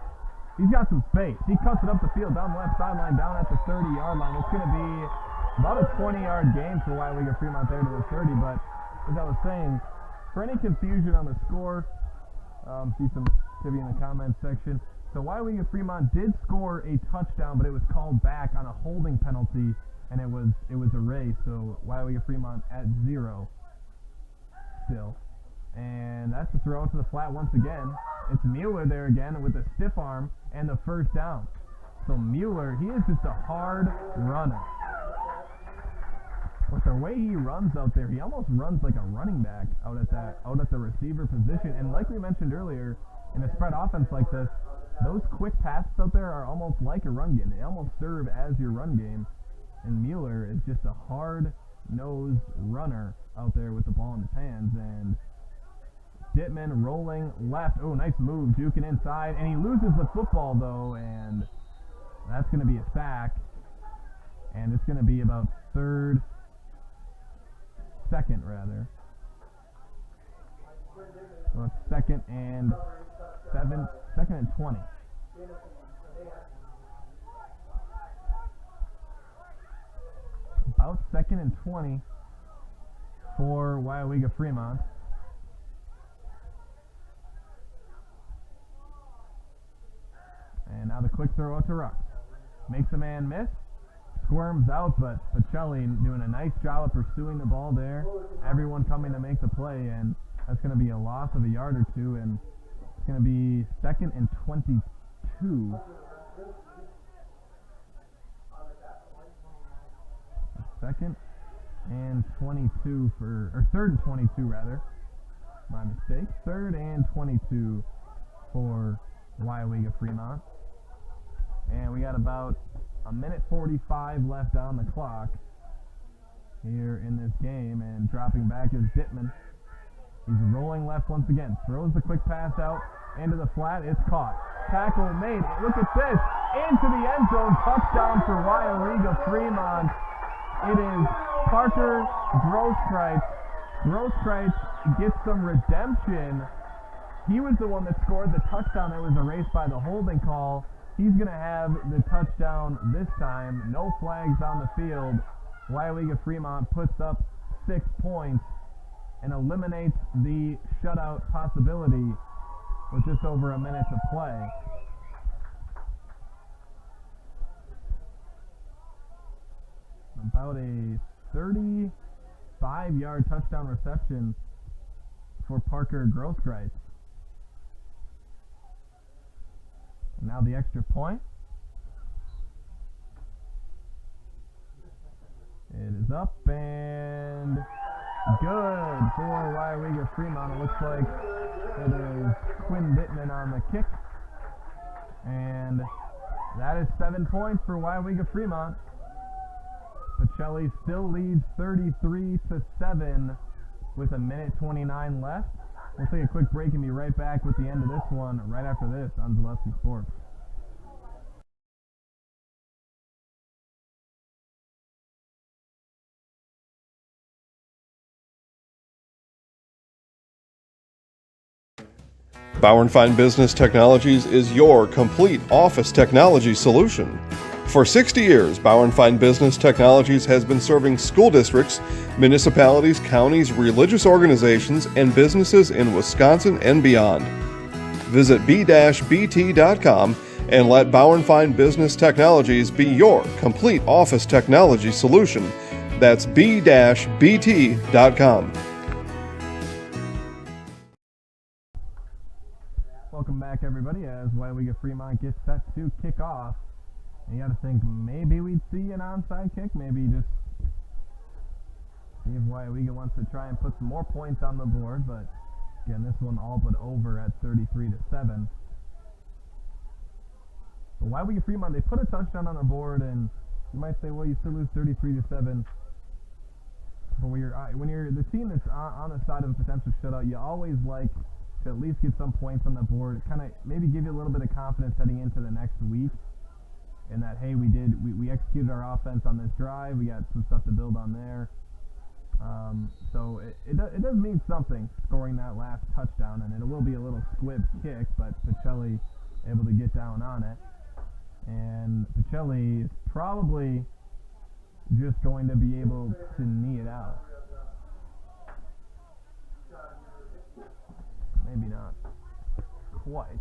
he's got some space. He cuts it up the field down the left sideline, down at the 30-yard line. It's going to be about a 20-yard gain for Weyauwega-Freemont there to the 30, but as I was saying, for any confusion on the score, see some activity in the comments section. So Weyauwega-Freemont did score a touchdown, but it was called back on a holding penalty, and it was erased. So Weyauwega-Freemont at 0 still. And that's a throw to the flat once again. It's Mueller there again with a stiff arm and the first down. So Mueller, he is just a hard runner. With the way he runs out there, he almost runs like a running back out at the receiver position. And like we mentioned earlier, in a spread offense like this, those quick passes out there are almost like a run game. They almost serve as your run game. And Mueller is just a hard-nosed runner out there with the ball in his hands. And Dittman rolling left. Oh, nice move, juking inside. And he loses the football, though, and that's going to be a sack. And it's going to be about second rather. So it's second and 20. About second and 20 for Weyauwega-Freemont. And now the quick throw out to Ruck. Makes a man miss. Squirms out, but Pacelli doing a nice job of pursuing the ball there. Everyone coming to make the play, and that's going to be a loss of a yard or two, and it's going to be second and 22. Second and 22 or third and 22 rather. My mistake. Third and 22 for Weyauwega-Freemont. And we got about a minute 45 left on the clock here in this game, and dropping back is Dittman. He's rolling left once again, throws the quick pass out into the flat. It's caught. Tackle made. Look at this. Into the end zone. Touchdown for Weyauwega-Freemont. It is Parker Grosskreitz. Grosskreitz gets some redemption. He was the one that scored the touchdown that was erased by the holding call. He's going to have the touchdown this time. No flags on the field. Weyauwega-Freemont puts up 6 points and eliminates the shutout possibility with just over a minute to play. About a 35-yard touchdown reception for Parker Grosskreitz. Now the extra point. It is up and good for Weyauwega-Freemont. It looks like it is Quinn Dittman on the kick. And that is 7 points for Weyauwega-Freemont. Pacelli still leads 33-7 with a minute 29 left. We'll take a quick break and be right back with the end of this one right after this on Zaleski Sports. Bauer & Fine Business Technologies is your complete office technology solution. For 60 years, Bauer & Fine Business Technologies has been serving school districts, municipalities, counties, religious organizations, and businesses in Wisconsin and beyond. Visit b-bt.com and let Bauer & Fine Business Technologies be your complete office technology solution. That's b-bt.com. Welcome back, everybody, as Weyauwega-Freemont gets set to kick off. You got to think maybe we'd see an onside kick, maybe just see if Weyauwega wants to try and put some more points on the board, but again, this one all but over at 33-7. But Weyauwega-Freemont, they put a touchdown on the board, and you might say, well, you still lose 33-7. But when you're the team that's on the side of a potential shutout, you always like to at least get some points on the board, kind of maybe give you a little bit of confidence heading into the next week, and that, hey, we executed our offense on this drive, we got some stuff to build on there. So it does mean something scoring that last touchdown, and it will be a little squib kick, but Pacelli able to get down on it. And Pacelli is probably just going to be able to knee it out. Maybe not quite.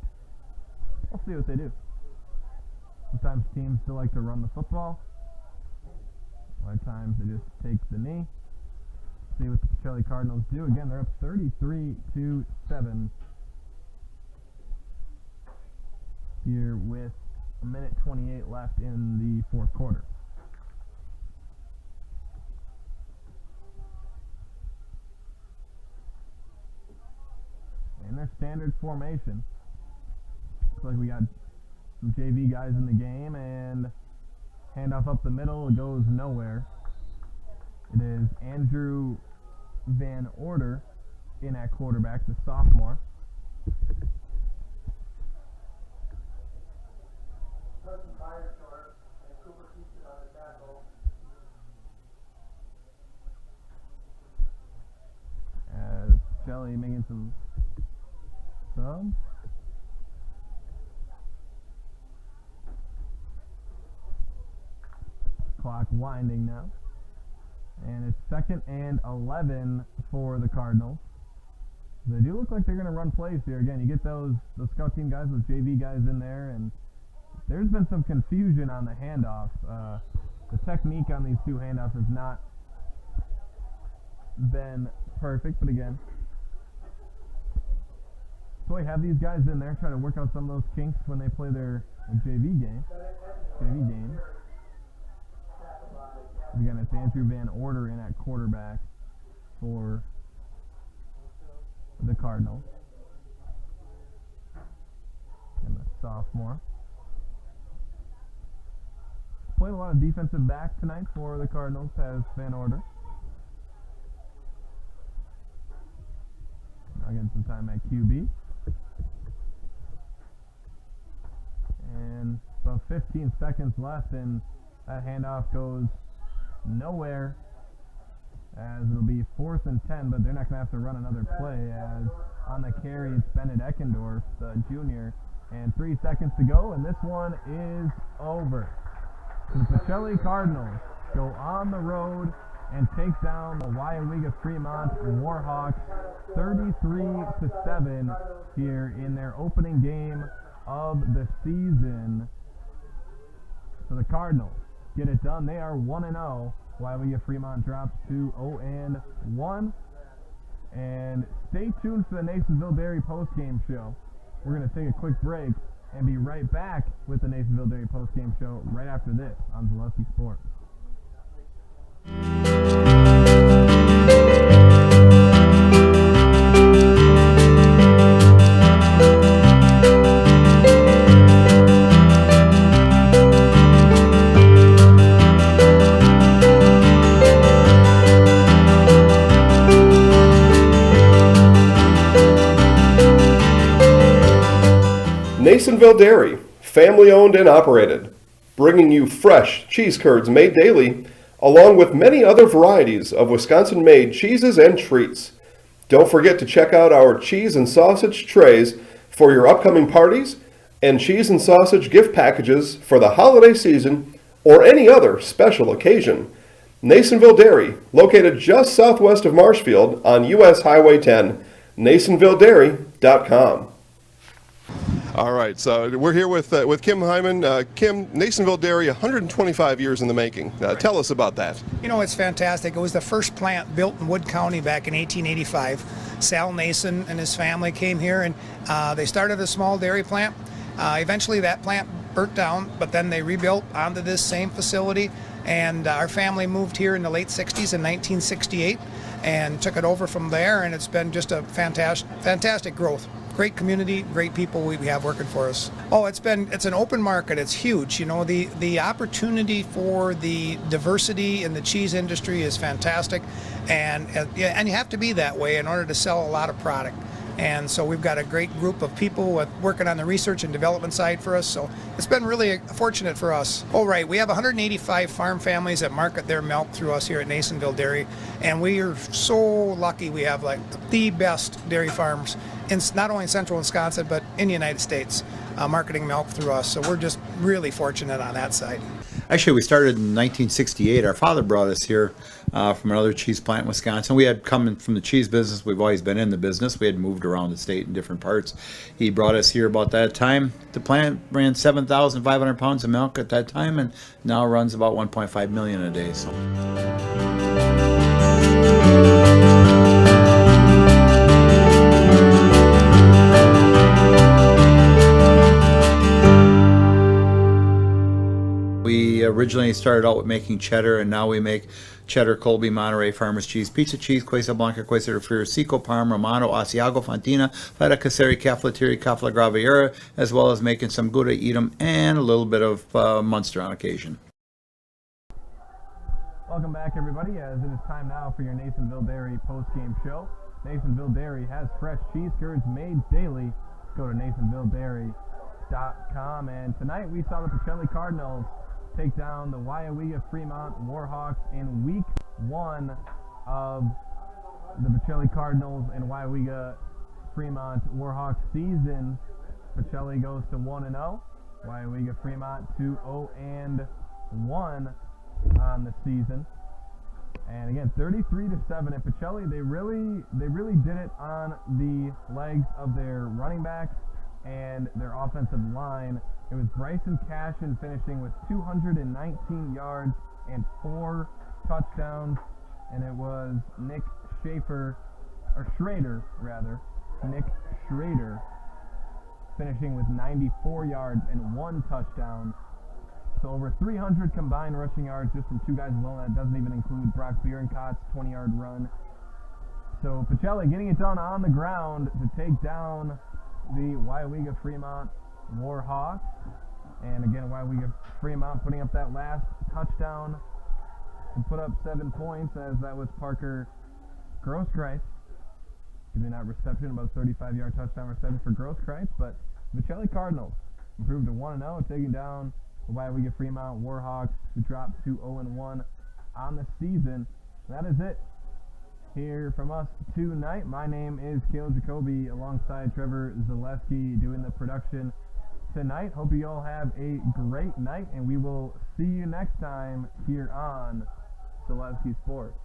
We'll see what they do. Sometimes teams still like to run the football. A lot of times they just take the knee. See what the Pacelli Cardinals do. Again, they're up 33-7 here with a minute 28 left in the fourth quarter. In their standard formation, looks like we got some JV guys in the game, and handoff up the middle, it goes nowhere. It is Andrew Van Order in at quarterback, the sophomore. As Pacelli making some subs. Clock winding now. And it's 2nd and 11 for the Cardinals. They do look like they're going to run plays here. Again, you get those scout team guys, those JV guys in there, and there's been some confusion on the handoffs. The technique on these two handoffs has not been perfect, but again, so we have these guys in there trying to work out some of those kinks when they play their JV game. Again, it's Andrew Van Order in at quarterback for the Cardinals. And the sophomore. Played a lot of defensive back tonight for the Cardinals as Van Order. Now getting some time at QB. And about 15 seconds left, and that handoff goes nowhere, as it'll be 4th and 10, but they're not going to have to run another play, as on the carry it's Bennett Eckendorf, the junior, and 3 seconds to go, and this one is over. So the Pacelli Cardinals go on the road and take down the Weyauwega-Freemont Warhawks 33-7 here in their opening game of the season. So the Cardinals get it done. They are 1-0. Weyauwega-Freemont drops to 0-1. And stay tuned for the Nasonville Dairy postgame show. We're going to take a quick break and be right back with the Nasonville Dairy postgame show right after this on Zaleski Sports. Nasonville Dairy, family owned and operated, bringing you fresh cheese curds made daily, along with many other varieties of Wisconsin-made cheeses and treats. Don't forget to check out our cheese and sausage trays for your upcoming parties and cheese and sausage gift packages for the holiday season or any other special occasion. Nasonville Dairy, located just southwest of Marshfield on US Highway 10, NasonvilleDairy.com. All right, so we're here with Kim Hyman. Kim, Nasonville Dairy, 125 years in the making. Tell us about that. You know, it's fantastic. It was the first plant built in Wood County back in 1885. Sal Nason and his family came here, and they started a small dairy plant. Eventually that plant burnt down, but then they rebuilt onto this same facility, and our family moved here in the late 60s in 1968 and took it over from there, and it's been just a fantastic growth. Great community, great people we have working for us. Oh, it's an open market. It's huge. You know, the opportunity for the diversity in the cheese industry is fantastic, and you have to be that way in order to sell a lot of product. And so we've got a great group of people working on the research and development side for us. So it's been really fortunate for us. Oh, right. We have 185 farm families that market their milk through us here at Nasonville Dairy. And we are so lucky we have like the best dairy farms in not only in central Wisconsin, but in the United States, marketing milk through us. So we're just really fortunate on that side. Actually, we started in 1968. Our father brought us here from another cheese plant in Wisconsin. We had come from the cheese business. We've always been in the business. We had moved around the state in different parts. He brought us here about that time. The plant ran 7,500 pounds of milk at that time, and now runs about 1.5 million a day. So. We originally started out with making cheddar, and now we make cheddar, Colby, Monterey, Farmers Cheese, Pizza Cheese, Quesa Blanca, Quesa de Friar, Seco, Parma, Romano, Asiago, Fontina, Feta Caseri, Cafflateri, Cafla Graviera, as well as making some Gouda Edam and a little bit of Munster on occasion. Welcome back, everybody, as it is time now for your Nasonville Dairy post-game show. Nasonville Dairy has fresh cheese curds made daily. Go to NasonvilleDairy.com, and tonight we saw the Pacelli Cardinals take down the Weyauwega-Freemont Warhawks in week 1 of the Pacelli Cardinals and Weyauwega-Freemont Warhawks season. Pacelli goes to 1-0, Weyauwega-Freemont 2-0-1 on the season. And again, 33-7. And Pacelli, they really did it on the legs of their running backs and their offensive line. It was Bryson Cashin finishing with 219 yards and 4 touchdowns, and it was Nick Schrader finishing with 94 yards and 1 touchdown. So over 300 combined rushing yards just from 2 guys alone. That doesn't even include Brock Bierenkott's 20-yard run. So Pacelli getting it done on the ground to take down the Weyauwega-Freemont Warhawks. And again, Weyauwega-Freemont putting up that last touchdown and put up 7 points, as that was Parker Grosskreitz giving that reception, about 35-yard touchdown reception for Grosskreitz. But the Pacelli Cardinals improved to 1-0, taking down the Weyauwega-Freemont Warhawks, who dropped to 0-1 on the season. That is it here from us tonight. My name is Cale Jacoby, alongside Trevor Zaleski, doing the production tonight. Hope you all have a great night, and we will see you next time here on Zaleski Sports.